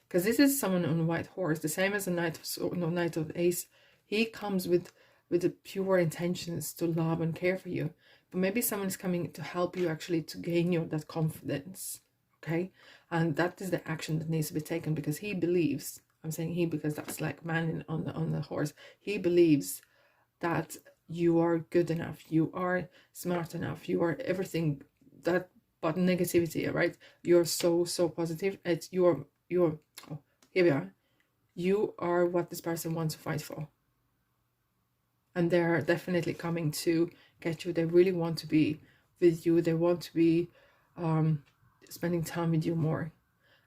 because this is someone on a white horse, the same as a Knight of Sword, no, Knight of Ace. He comes with the pure intentions to love and care for you. But maybe someone's coming to help you actually to gain that confidence, okay? And that is the action that needs to be taken, because he believes, I'm saying he because that's like man on the horse, he believes that you are good enough, you are smart enough, you are everything that but negativity, right? You're so positive. It's you're oh, here we are. You are what this person wants to fight for. And they're definitely coming to get you. They really want to be with you. They want to be spending time with you more.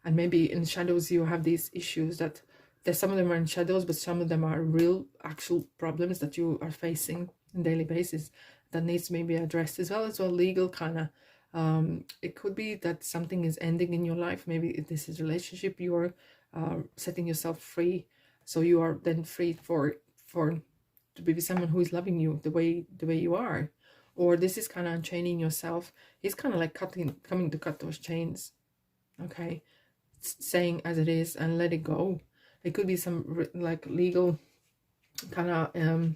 And maybe in shadows you have these issues that there's some of them are in shadows, but some of them are real actual problems that you are facing on a daily basis that needs to maybe addressed, as well legal kind of. It could be that something is ending in your life. Maybe if this is relationship, you are setting yourself free, so you are then free for to be with someone who is loving you the way you are. Or this is kind of unchaining yourself. It's kind of like coming to cut those chains, okay? Saying as it is and let it go. It could be some like legal kind of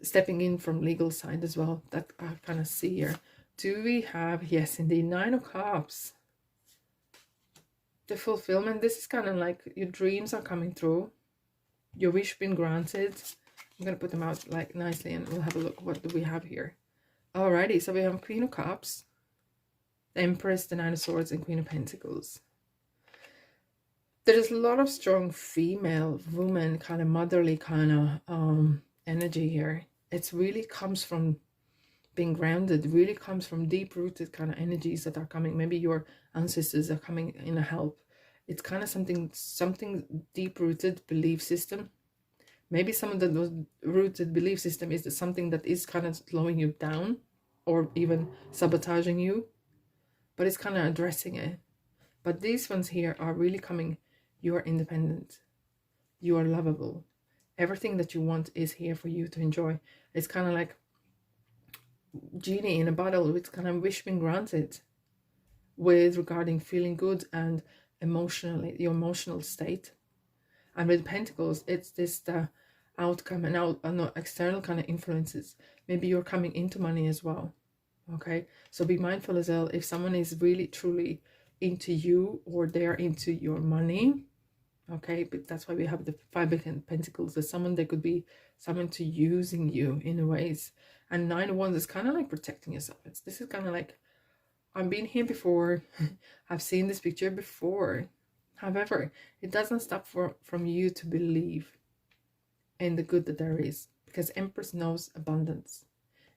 stepping in from legal side as well, that I kind of see here. Do we have, yes indeed, 9 of Cups. The fulfillment. This is kind of like your dreams are coming through, your wish been granted. I'm going to put them out like nicely and we'll have a look. What do we have here? Alrighty, so we have Queen of Cups, the Empress, the 9 of Swords, and Queen of Pentacles. There's a lot of strong female, woman, kind of motherly kind of energy here. It really comes from being grounded, really comes from deep-rooted kind of energies that are coming. Maybe your ancestors are coming in a help. It's kind of something deep-rooted belief system. Maybe some of those rooted belief system is something that is kind of slowing you down or even sabotaging you, but it's kind of addressing it. But these ones here are really coming. You are independent. You are lovable. Everything that you want is here for you to enjoy. It's kind of like genie in a bottle. It's kind of wish being granted with regarding feeling good and emotionally, your emotional state. And with Pentacles, it's this the outcome and external kind of influences. Maybe you're coming into money as well. Okay, so be mindful as well if someone is really truly into you or they're into your money. Okay, but that's why we have the 5 of Pentacles. There's someone, they could be someone to using you in ways. And 9 of Wands is kind of like protecting yourself. This is kind of like, I've been here before. I've seen this picture before. However, it doesn't stop from you to believe in the good that there is, because Empress knows abundance.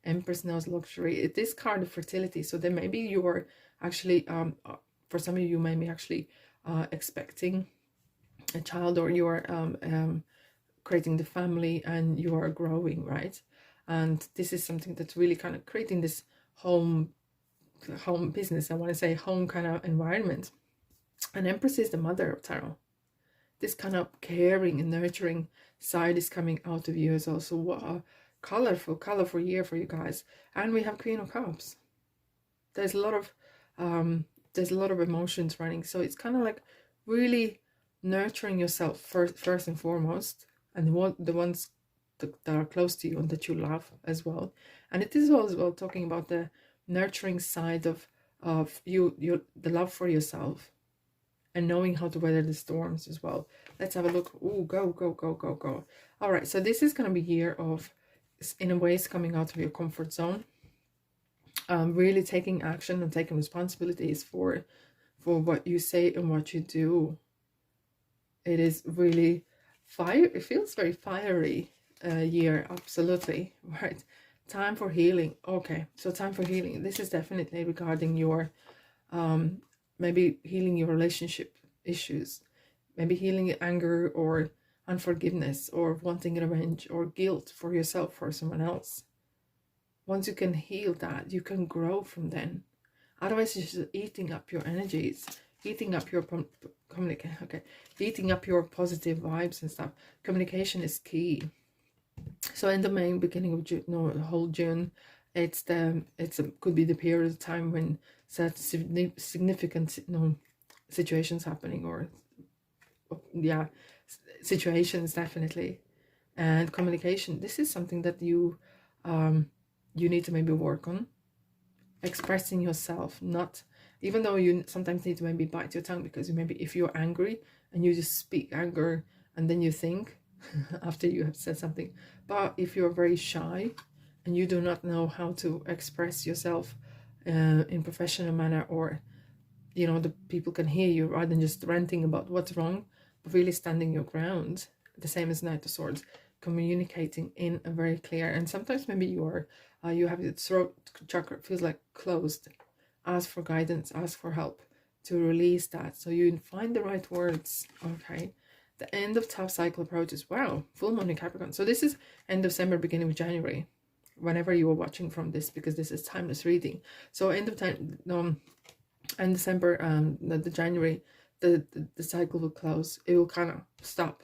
Empress knows luxury. It is card of fertility. So then maybe you are actually, for some of you, may be actually expecting a child, or you are creating the family and you are growing, right? And this is something that's really kind of creating this home business. I want to say home kind of environment. And Empress is the mother of tarot. This kind of caring and nurturing side is coming out of you as well. So what a colorful year for you guys. And we have Queen of Cups. There's a lot of emotions running. So it's kind of like really nurturing yourself first and foremost, and the ones that are close to you and that you love as well. And it is as well talking about the nurturing side of the love for yourself and knowing how to weather the storms as well. Let's have a look. Oh, go. All right, so this is going to be a year of, in a way, coming out of your comfort zone, really taking action and taking responsibilities for for what you say and what you do. It is really fire. It feels very fiery year, absolutely, right? Time for healing. Okay, so time for healing. This is definitely regarding your maybe healing your relationship issues, maybe healing anger or unforgiveness or wanting revenge or guilt for yourself or someone else. Once you can heal that, you can grow from then. Otherwise, it's just eating up your energies, eating up your eating up your positive vibes and stuff. Communication is key. So in the May, beginning of June, no, the whole June, could be the period of time when certain significant situations happening, or yeah, situations definitely. And communication, this is something that you need to maybe work on. Expressing yourself, not, even though you sometimes need to maybe bite your tongue, because maybe if you're angry and you just speak anger and then you think after you have said something. But if you're very shy and you do not know how to express yourself in professional manner, or the people can hear you rather than just ranting about what's wrong, but really standing your ground, the same as Knight of Swords, communicating in a very clear. And sometimes maybe you have your throat chakra feels like closed. Ask for guidance, ask for help to release that, so you find the right words. Okay, the end of tough cycle approaches. Wow, full moon in Capricorn. So this is end of December, beginning of January, whenever you are watching from this, because this is timeless reading. So end of time, and December, the January, the cycle will close. It will kind of stop.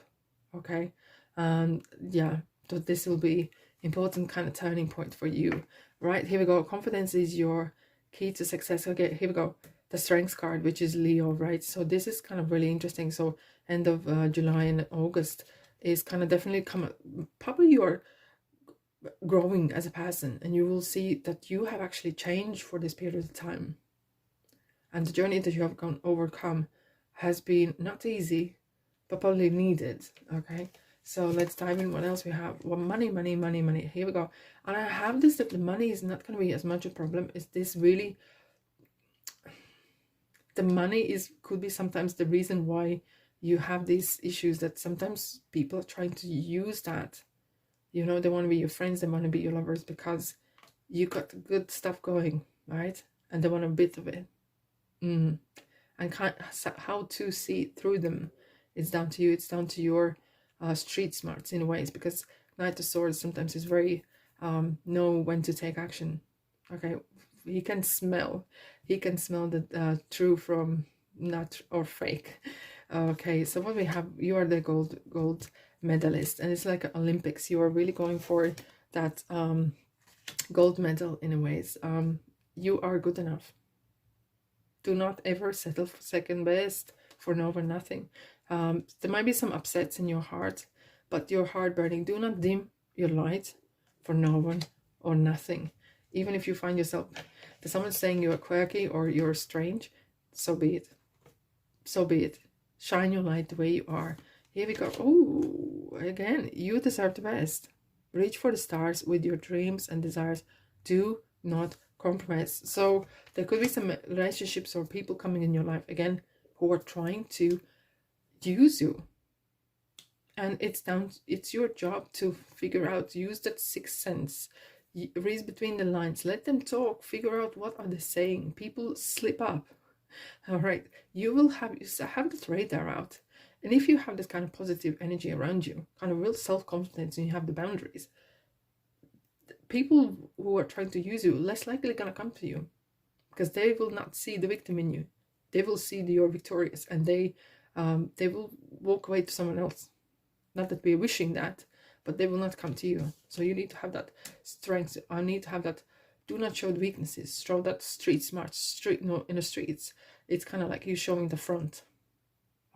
Okay, yeah. So this will be important kind of turning point for you. Right, here we go. Confidence is your key to success. Okay, here we go. The Strength card, which is Leo, right? So this is kind of really interesting. So end of July and August is kind of definitely probably you're growing as a person, and you will see that you have actually changed for this period of time. And the journey that you have overcome has been not easy, but probably needed. Okay, so let's dive in. What else we have? Well, money. Here we go. And I have this, that the money is not going to be as much a problem. Is this really... the money could be sometimes the reason why you have these issues, that sometimes people are trying to use that. They want to be your friends, they want to be your lovers, because you got good stuff going, right? And they want a bit of it. And how to see through them, it's down to you. It's down to your street smarts in ways, because Knight of Swords sometimes is very know when to take action. Okay, he can smell the true from not or fake. Okay, so what we have, you are the gold medalist, and it's like Olympics. You are really going for that gold medal in a ways. You are good enough. Do not ever settle for second best, for no or nothing. There might be some upsets in your heart, but your heart burning. Do not dim your light for no one or nothing. Even if you find yourself, there's someone saying you're quirky or you're strange, so be it. So be it. Shine your light the way you are. Here we go. Oh, again, you deserve the best. Reach for the stars with your dreams and desires. Do not compromise. So there could be some relationships or people coming in your life, again, who are trying to use you. And it's your job to figure out, use that sixth sense. Read between the lines, let them talk, figure out what are they saying. People slip up. All right, you will have that radar out. And if you have this kind of positive energy around you, kind of real self-confidence, and you have the boundaries, people who are trying to use you less likely going to come to you, because they will not see the victim in you. They will see you're victorious, and they will walk away to someone else. Not that we're wishing that, but they will not come to you. So you need to have that strength. I need to have that. Do not show the weaknesses. Show that street smart. In the streets, it's kind of like you showing the front.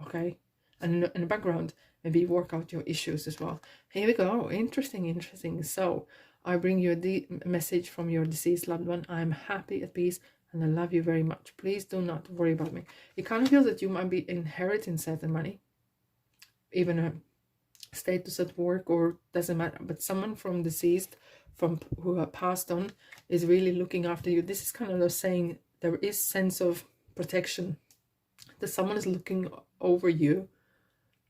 Okay, and in the background, maybe work out your issues as well. Here we go. Interesting. So I bring you a message from your deceased loved one. I'm happy, at peace, and I love you very much. Please do not worry about me. It kind of feels that you might be inheriting certain money, even a status at work, or doesn't matter, but someone from deceased, from who have passed on, is really looking after you. This is kind of saying there is sense of protection. that someone is looking over you.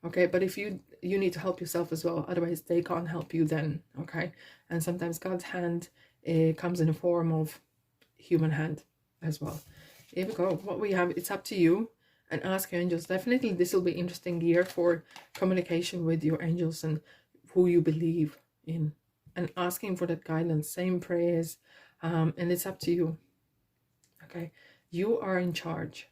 Okay, but if you need to help yourself as well, otherwise they can't help you then. Okay, and sometimes God's hand comes in the form of human hand as well. Here we go. What we have, it's up to you, and ask your angels. Definitely this will be interesting year for communication with your angels and who you believe in, and asking for that guidance, same prayers, and it's up to you. Okay, you are in charge.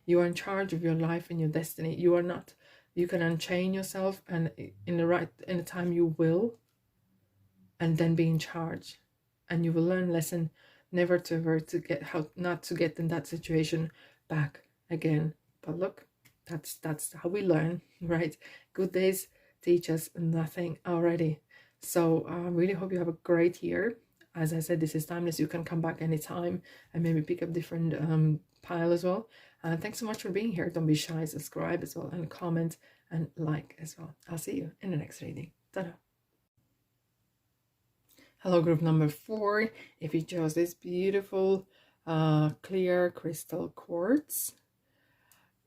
You are in charge of your life and your destiny. You are not. You can unchain yourself, and in the time you will, and then be in charge, and you will learn lesson never to ever to get how not to get in that situation back again. But look, that's how we learn, right? Good days teach us nothing already. So I really hope you have a great year. As I said, this is timeless. You can come back anytime and maybe pick up different pile as well. Thanks so much for being here. Don't be shy. Subscribe as well, and comment and like as well. I'll see you in the next reading. Ta-da. Hello, group number 4. If you chose this beautiful clear crystal quartz,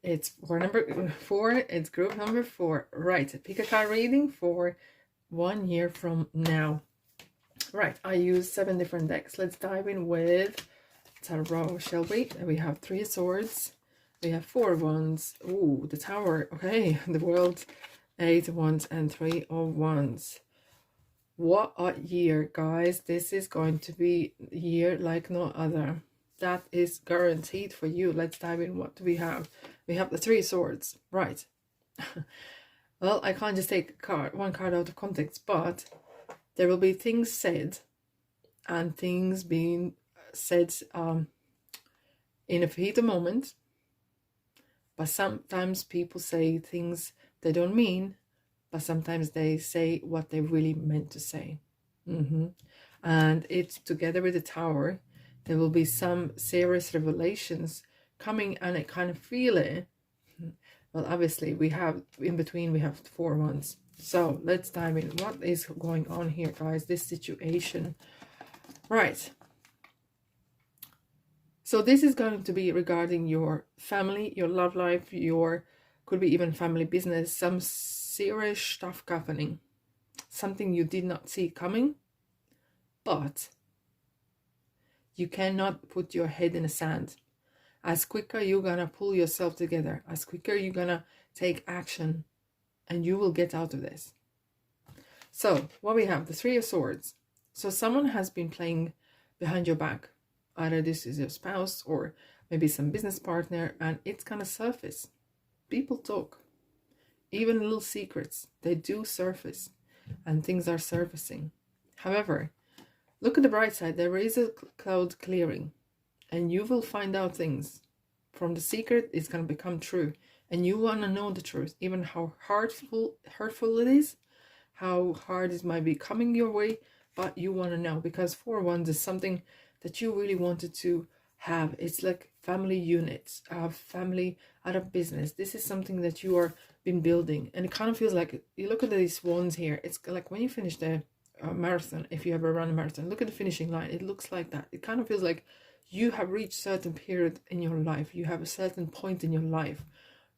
it's for number 4. It's group number 4. Right, pick a card reading for 1 year from now. Right, I use 7 different decks. Let's dive in with tarot, shall we? We have 3 of swords. We have 4 of wands. Ooh, the tower. Okay, the world. 8 of wands and 3 of wands. What a year, guys. This is going to be a year like no other. That is guaranteed for you. Let's dive in. What do we have? We have the 3 swords. Right. Well, I can't just take one card out of context, but there will be things said, and things being said in a heated moment. But sometimes people say things they don't mean, but sometimes they say what they really meant to say. And it's together with the tower, there will be some serious revelations coming, and I kind of feel it. Well, obviously we have in between, we have 4 ones. So let's dive in. What is going on here, guys? This situation. Right. So this is going to be regarding your family, your love life, your could be even family business, some serious stuff happening, something you did not see coming, but you cannot put your head in the sand. As quicker you're gonna pull yourself together, as quicker you're gonna take action, and you will get out of this. So what we have, the 3 of swords. So someone has been playing behind your back. Either this is your spouse or maybe some business partner, and it's gonna surface. People talk. Even little secrets, they do surface, and things are surfacing. However, look at the bright side. There is a cloud clearing, and you will find out things. From the secret, it's going to become true, and you want to know the truth, even how hurtful it is, how hard it might be coming your way, but you want to know, because 4 wands is something that you really wanted to have. It's like family units, family out of business. This is something that you are been building, and it kind of feels like, you look at these wands here, it's like when you finish the marathon, if you ever run a marathon, look at the finishing line. It looks like that. It kind of feels like you have reached a certain period in your life. You have a certain point in your life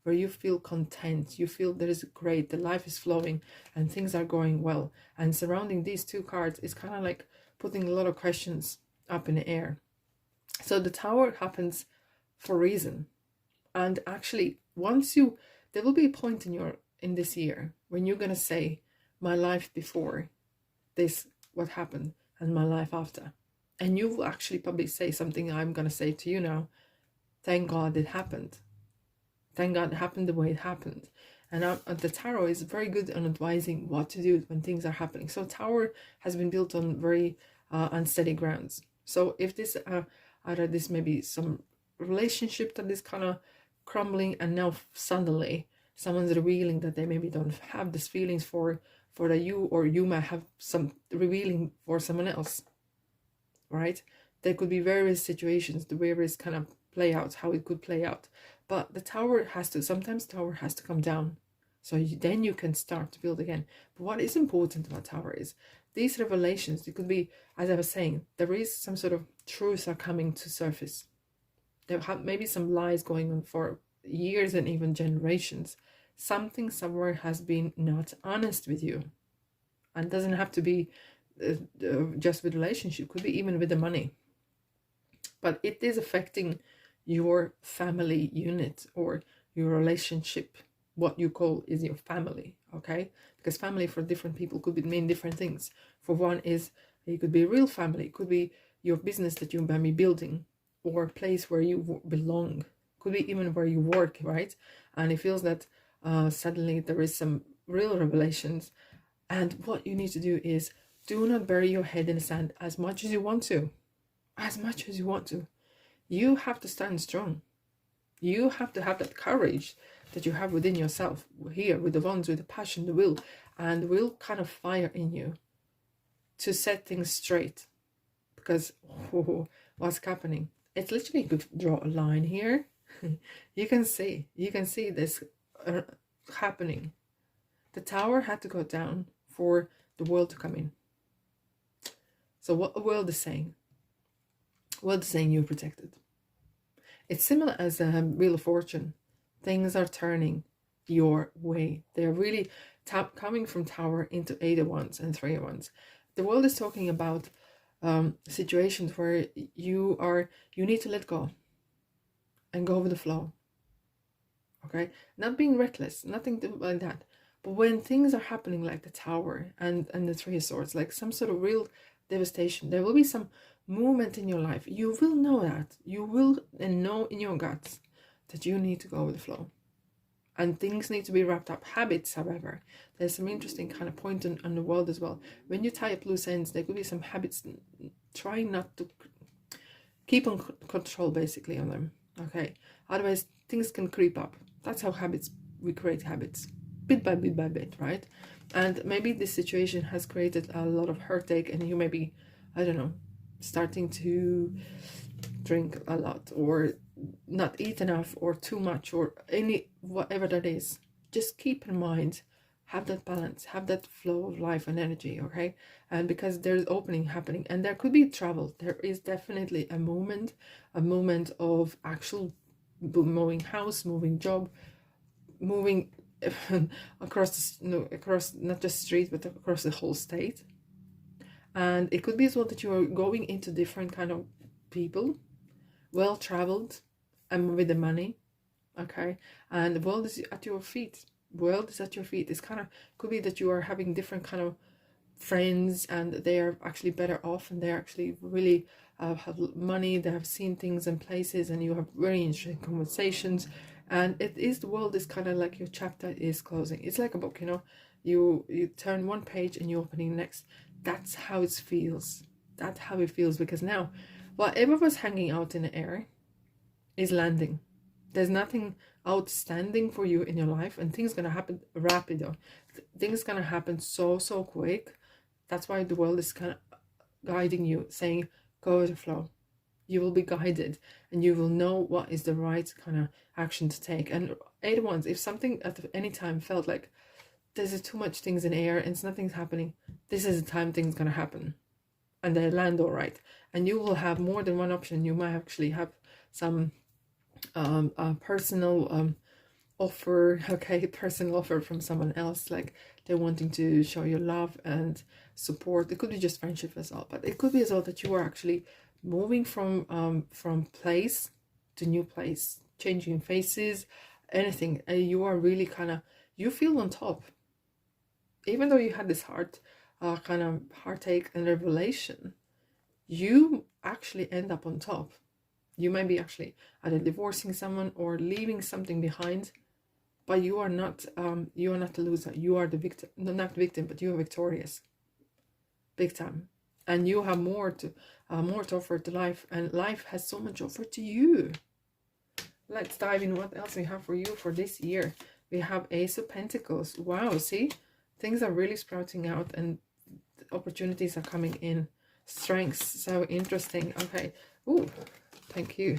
where you feel content, you feel there is great, the life is flowing and things are going well. And surrounding these 2 cards is kind of like putting a lot of questions up in the air. So the tower happens for a reason. And actually, there will be a point in this year when you're gonna say, my life before this, what happened, and my life after. And you will actually probably say something I'm gonna say to you now. Thank God it happened. Thank God it happened the way it happened. And the tarot is very good on advising what to do when things are happening. So tower has been built on very unsteady grounds. So if this either this may be some relationship that is kind of crumbling, and now suddenly someone's revealing that they maybe don't have these feelings for you, or you might have some revealing for someone else, right? There could be various situations, the various kind of play outs, how it could play out. But the tower sometimes tower has to come down. So then you can start to build again. But what is important about tower is these revelations. It could be, as I was saying, there is some sort of truths are coming to surface. There have maybe some lies going on for years and even generations. Something somewhere has been not honest with you, and it doesn't have to be just with relationship, could be even with the money, but it is affecting your family unit or your relationship, what you call is your family. Okay, because family for different people could mean different things. For one is, it could be real family, it could be your business that you may be building, or a place where you belong, could be even where you work, right? And it feels that suddenly there is some real revelations, and what you need to do is, do not bury your head in the sand as much as you want to. As much as you want to. You have to stand strong. You have to have that courage that you have within yourself here, with the ones with the passion, the will, and the will kind of fire in you to set things straight. Because what's happening? It's literally, you could draw a line here. You can see this happening. The tower had to go down for the world to come in. So what the world is saying? The world is saying you're protected. It's similar as a Wheel of Fortune. Things are turning your way. They're really coming from Tower into 8 of Wands and 3 of Wands. The world is talking about situations where you need to let go and go with the flow. Okay, not being reckless, nothing like that. But when things are happening like the Tower and the 3 of Swords, like some sort of real devastation, there will be some movement in your life. You will know that. You will know in your guts that you need to go with the flow. And things need to be wrapped up. Habits, however, there's some interesting kind of point on the world as well. When you tie up loose ends, there could be some habits. Try not to keep on control basically on them. Okay, otherwise things can creep up. That's how we create habits, bit by bit, right? And maybe this situation has created a lot of heartache, and you may be, I don't know, starting to drink a lot, or not eat enough, or too much, or whatever that is. Just keep in mind, have that balance, have that flow of life and energy, okay? And because there's opening happening, and there could be travel. There is definitely a moment of actual moving house, moving job, moving across not just street, but across the whole state. And it could be as well that you are going into different kind of people, well traveled, and with the money, okay? And the world is at your feet. It's kind of, could be that you are having different kind of friends, and they are actually better off, and they're actually really have money, they have seen things and places, and you have very interesting conversations. And the world is kind of like your chapter is closing. It's like a book, you turn one page and you're opening the next. That's how it feels. Because now whatever was hanging out in the air is landing. There's nothing outstanding for you in your life, and things gonna happen rapido. Things gonna happen so quick. That's why the world is kind of guiding you, saying go with the flow. You will be guided, and you will know what is the right kind of action to take. And 8 of Wands, if something at any time felt like there's too much things in air and nothing's happening, this is the time things gonna happen, and they land all right. And you will have more than one option. You might actually have some personal offer from someone else, like they're wanting to show you love and support. It could be just friendship as well, but it could be as well that you are actually moving from place to new place, changing faces, anything. You are really you feel on top, even though you had this kind of heartache and revelation. You actually end up on top. You might be actually either divorcing someone or leaving something behind, but you are not the loser. You are the victim. No, not the victim, but you are victorious, big time. And you have more to offer to life, and life has so much offer to you. Let's dive in what else we have for you for this year. We have Ace of Pentacles. Wow, see, things are really sprouting out, and opportunities are coming in. Strengths, so interesting. Okay. Ooh, thank you.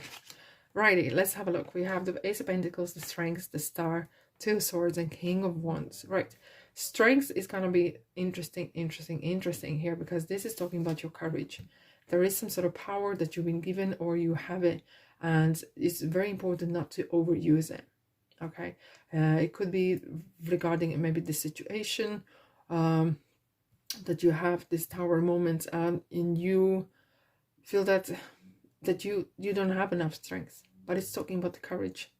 Righty, let's have a look. We have the Ace of Pentacles, the Strengths, the Star, 2 of Swords, and King of Wands. Right. Strengths is going to be interesting here, because this is talking about your courage. There is some sort of power that you've been given, or you have it, and it's very important not to overuse it. Okay, it could be regarding maybe the situation that you have this tower moment, and you feel that you don't have enough strength, but it's talking about the courage.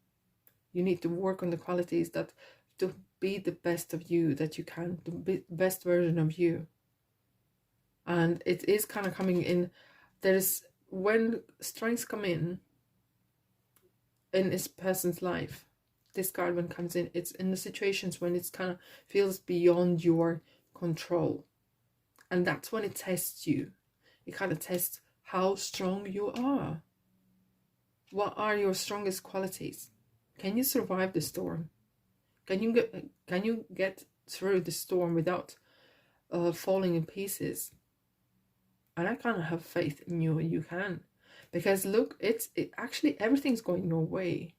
You need to work on the qualities that to be the best of you that you can, the best version of you. And it is kind of coming in. There's when strengths come in this person's life, this card when comes in, it's in the situations when it's kind of feels beyond your control, and that's when it tests you. It kind of tests how strong you are. What are your strongest qualities? Can you survive the storm? Can you get through the storm without falling in pieces? And I kind of have faith in you. You can, because look, it actually everything's going your way.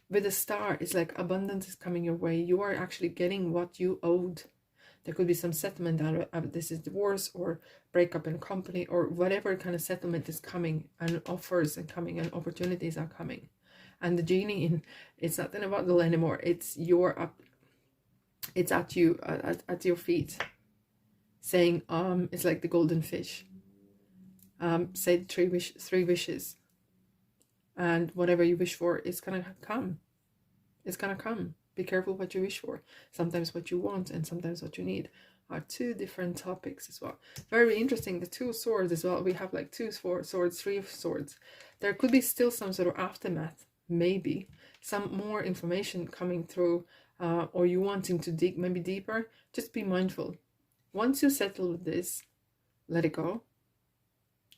With the star, it's like abundance is coming your way. You are actually getting what you owed. There could be some settlement out of this is divorce or breakup in company or whatever kind of settlement is coming, and offers and coming and opportunities are coming. And the genie in it's not in a bottle anymore. It's your up. It's at you at your feet, saying it's like the golden fish. Say the three wishes, and whatever you wish for is gonna come. It's gonna come. Be careful what you wish for. Sometimes what you want and sometimes what you need are two different topics as well. Very interesting. The two swords as well. We have like two swords, three of swords. There could be still some sort of aftermath, maybe some more information coming through, or you wanting to dig maybe deeper. Just be mindful. Once you settle with this, let it go.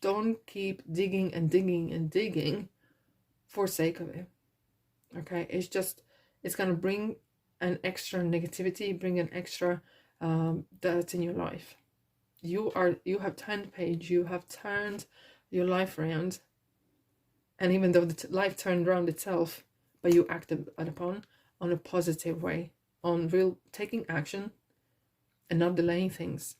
Don't keep digging and digging and digging for sake of it. Okay, it's gonna bring an extra negativity, bring an extra dirt in your life. You have turned page, you have turned your life around, and even though the life turned around itself, but you acted upon on a positive way, on real taking action and not delaying things.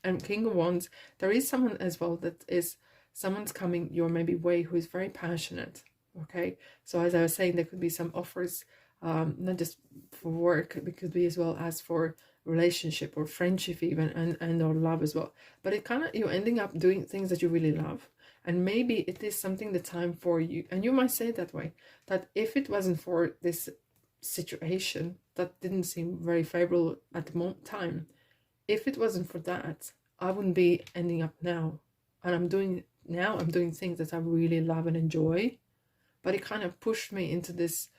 And King of Wands, there is someone as well that is someone's coming your maybe way who is very passionate. Okay, so as I was saying, there could be some offers, not just for work, it could be as well as for relationship or friendship even, and or love as well. But it kind of, you're ending up doing things that you really love, and maybe it is something the time for you. And you might say it that way, that if it wasn't for this situation that didn't seem very favorable at the time, if it wasn't for that, I wouldn't be ending up now. And I'm doing things that I really love and enjoy. But it kind of pushed me into this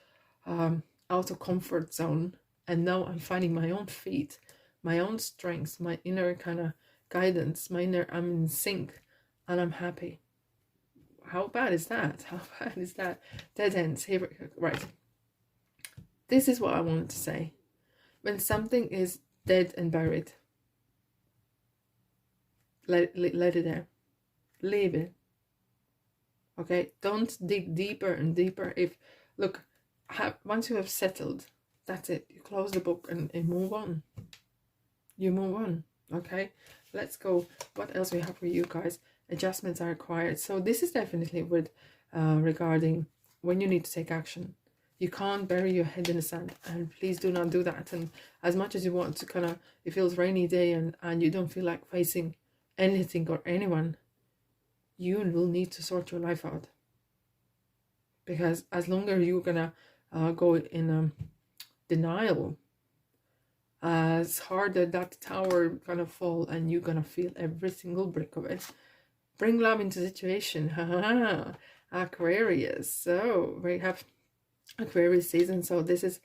out of comfort zone, and now I'm finding my own feet, my own strengths, my inner kind of guidance, I'm in sync, and I'm happy. How bad is that? How bad is that? Dead ends. Here, right. This is what I wanted to say. When something is dead and buried, let it there. Leave it. Okay, don't dig deeper and deeper. Once you have settled, that's it. You close the book and move on. You move on. Okay, let's go. What else we have for you guys? Adjustments are required. So this is definitely with regarding when you need to take action. You can't bury your head in the sand, and please do not do that. And as much as you want to kind of, it feels rainy day and you don't feel like facing anything or anyone, you will need to sort your life out. Because as long as you're gonna go in denial, as harder that tower gonna fall, and you're gonna feel every single brick of it. Bring love into the situation. Aquarius. So we have Aquarius season. So this is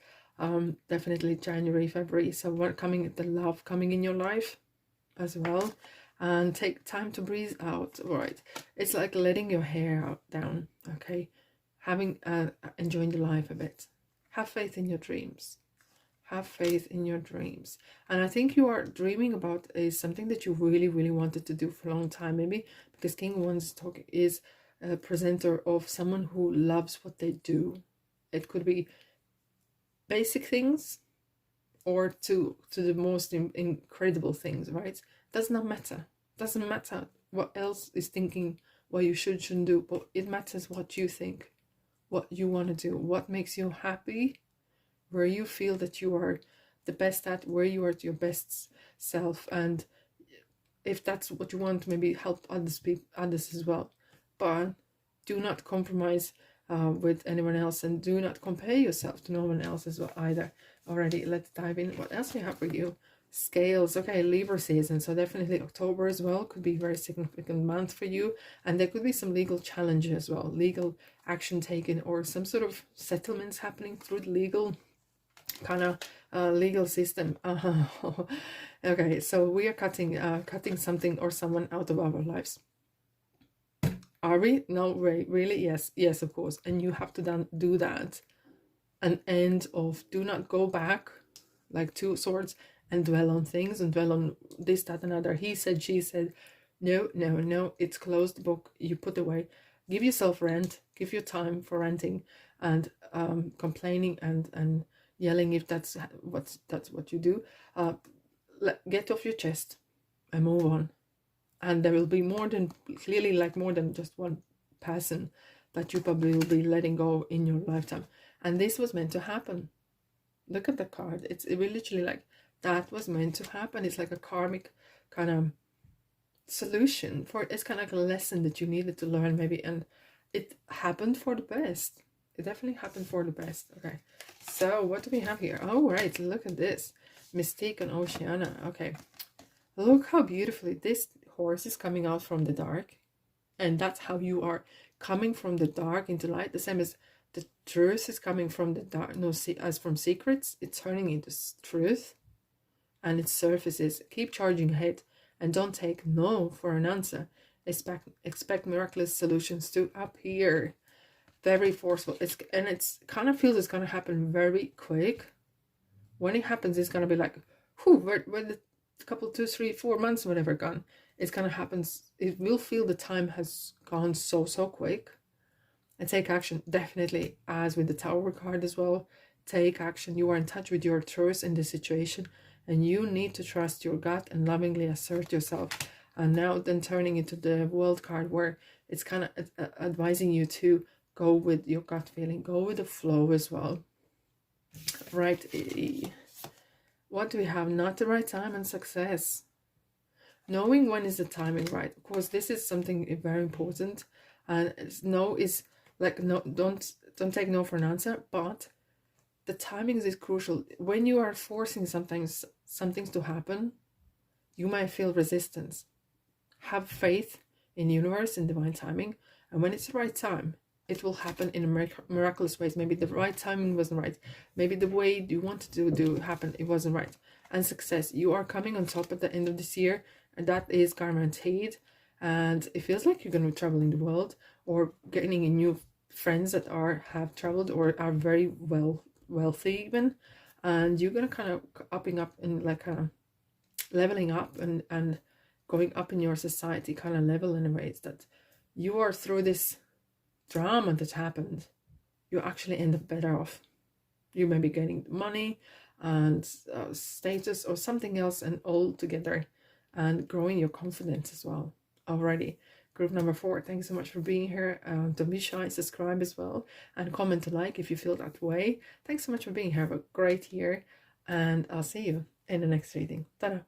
definitely January, February. So what coming, the love coming in your life as well. And take time to breathe out. All right, it's like letting your hair out down. Okay, having enjoying the life a bit. Have faith in your dreams. Have faith in your dreams. And I think you are dreaming about is something that you really, really wanted to do for a long time, maybe because King of Wands is a presenter of someone who loves what they do. It could be basic things or to the most incredible things, right? Does not matter. Doesn't matter what else is thinking what you shouldn't do, but it matters what you think. what you want to do, what makes you happy, where you feel that you are the best at, where you are your best self. And if that's what you want, maybe help others as well. But do not compromise with anyone else, and do not compare yourself to no one else as well either. Alrighty, let's dive in. What else we have for you? Scales. Okay, Libra season, so definitely October as well could be a very significant month for you, and there could be some legal challenges as well, legal action taken, or some sort of settlements happening through the legal kind of legal system. Okay, so we are cutting something or someone out of our lives. Are we? No way. Really? Yes, of course. And you have to do that. An end of, do not go back like two swords and dwell on things and dwell on this, that, another. He said, she said. No, it's closed book. You put away. Give yourself rent. Give your time for renting and complaining and yelling, if that's what you do. Get off your chest and move on. And there will be more than just one person that you probably will be letting go in your lifetime. And this was meant to happen. Look at the card. It's literally like, that was meant to happen. It's like a karmic kind of solution for it. It's kind of like a lesson that you needed to learn maybe, and it happened for the best. It definitely happened for the best. Okay, so what do we have here? Oh, right, look at this. Mystique and Oceana. Okay, look how beautifully this horse is coming out from the dark, and that's how you are coming from the dark into light. The same as the truth is coming from the dark, as from secrets, it's turning into truth, and it surfaces. Keep charging ahead, and don't take no for an answer. Expect miraculous solutions to appear. Very forceful. It's kind of feels it's going to happen very quick. When it happens, it's going to be like, where the couple, 2, 3, 4 months, whatever, gone. It's going to happen. It will feel the time has gone so quick. And take action, definitely, as with the Tower card as well. Take action. You are in touch with your truth in the situation, and you need to trust your gut and lovingly assert yourself. And now then turning into the World card, where it's kind of advising you to go with your gut feeling, go with the flow as well. Right. What do we have? Not the right time and success. Knowing when is the timing right. Of course, this is something very important. And no is like, no, don't take no for an answer, but the timing is crucial. When you are forcing some things to happen, you might feel resistance. Have faith in universe, in divine timing, and when it's the right time, it will happen in a miraculous ways. Maybe the right timing wasn't right. Maybe the way you wanted to do happen, it wasn't right. And success, you are coming on top at the end of this year, and that is guaranteed. And it feels like you're going to be traveling the world, or getting a new friends that have traveled or are very wealthy even, and you're going to kind of upping up and like kind of leveling up and going up in your society kind of level in a way that you are through this drama that happened, you actually end up better off. You may be getting money and status or something else, and all together, and growing your confidence as well. Alrighty, group number 4, thanks so much for being here. Don't be shy, subscribe as well, and comment a like if you feel that way. Thanks so much for being here. Have a great year, and I'll see you in the next reading. Ta-da!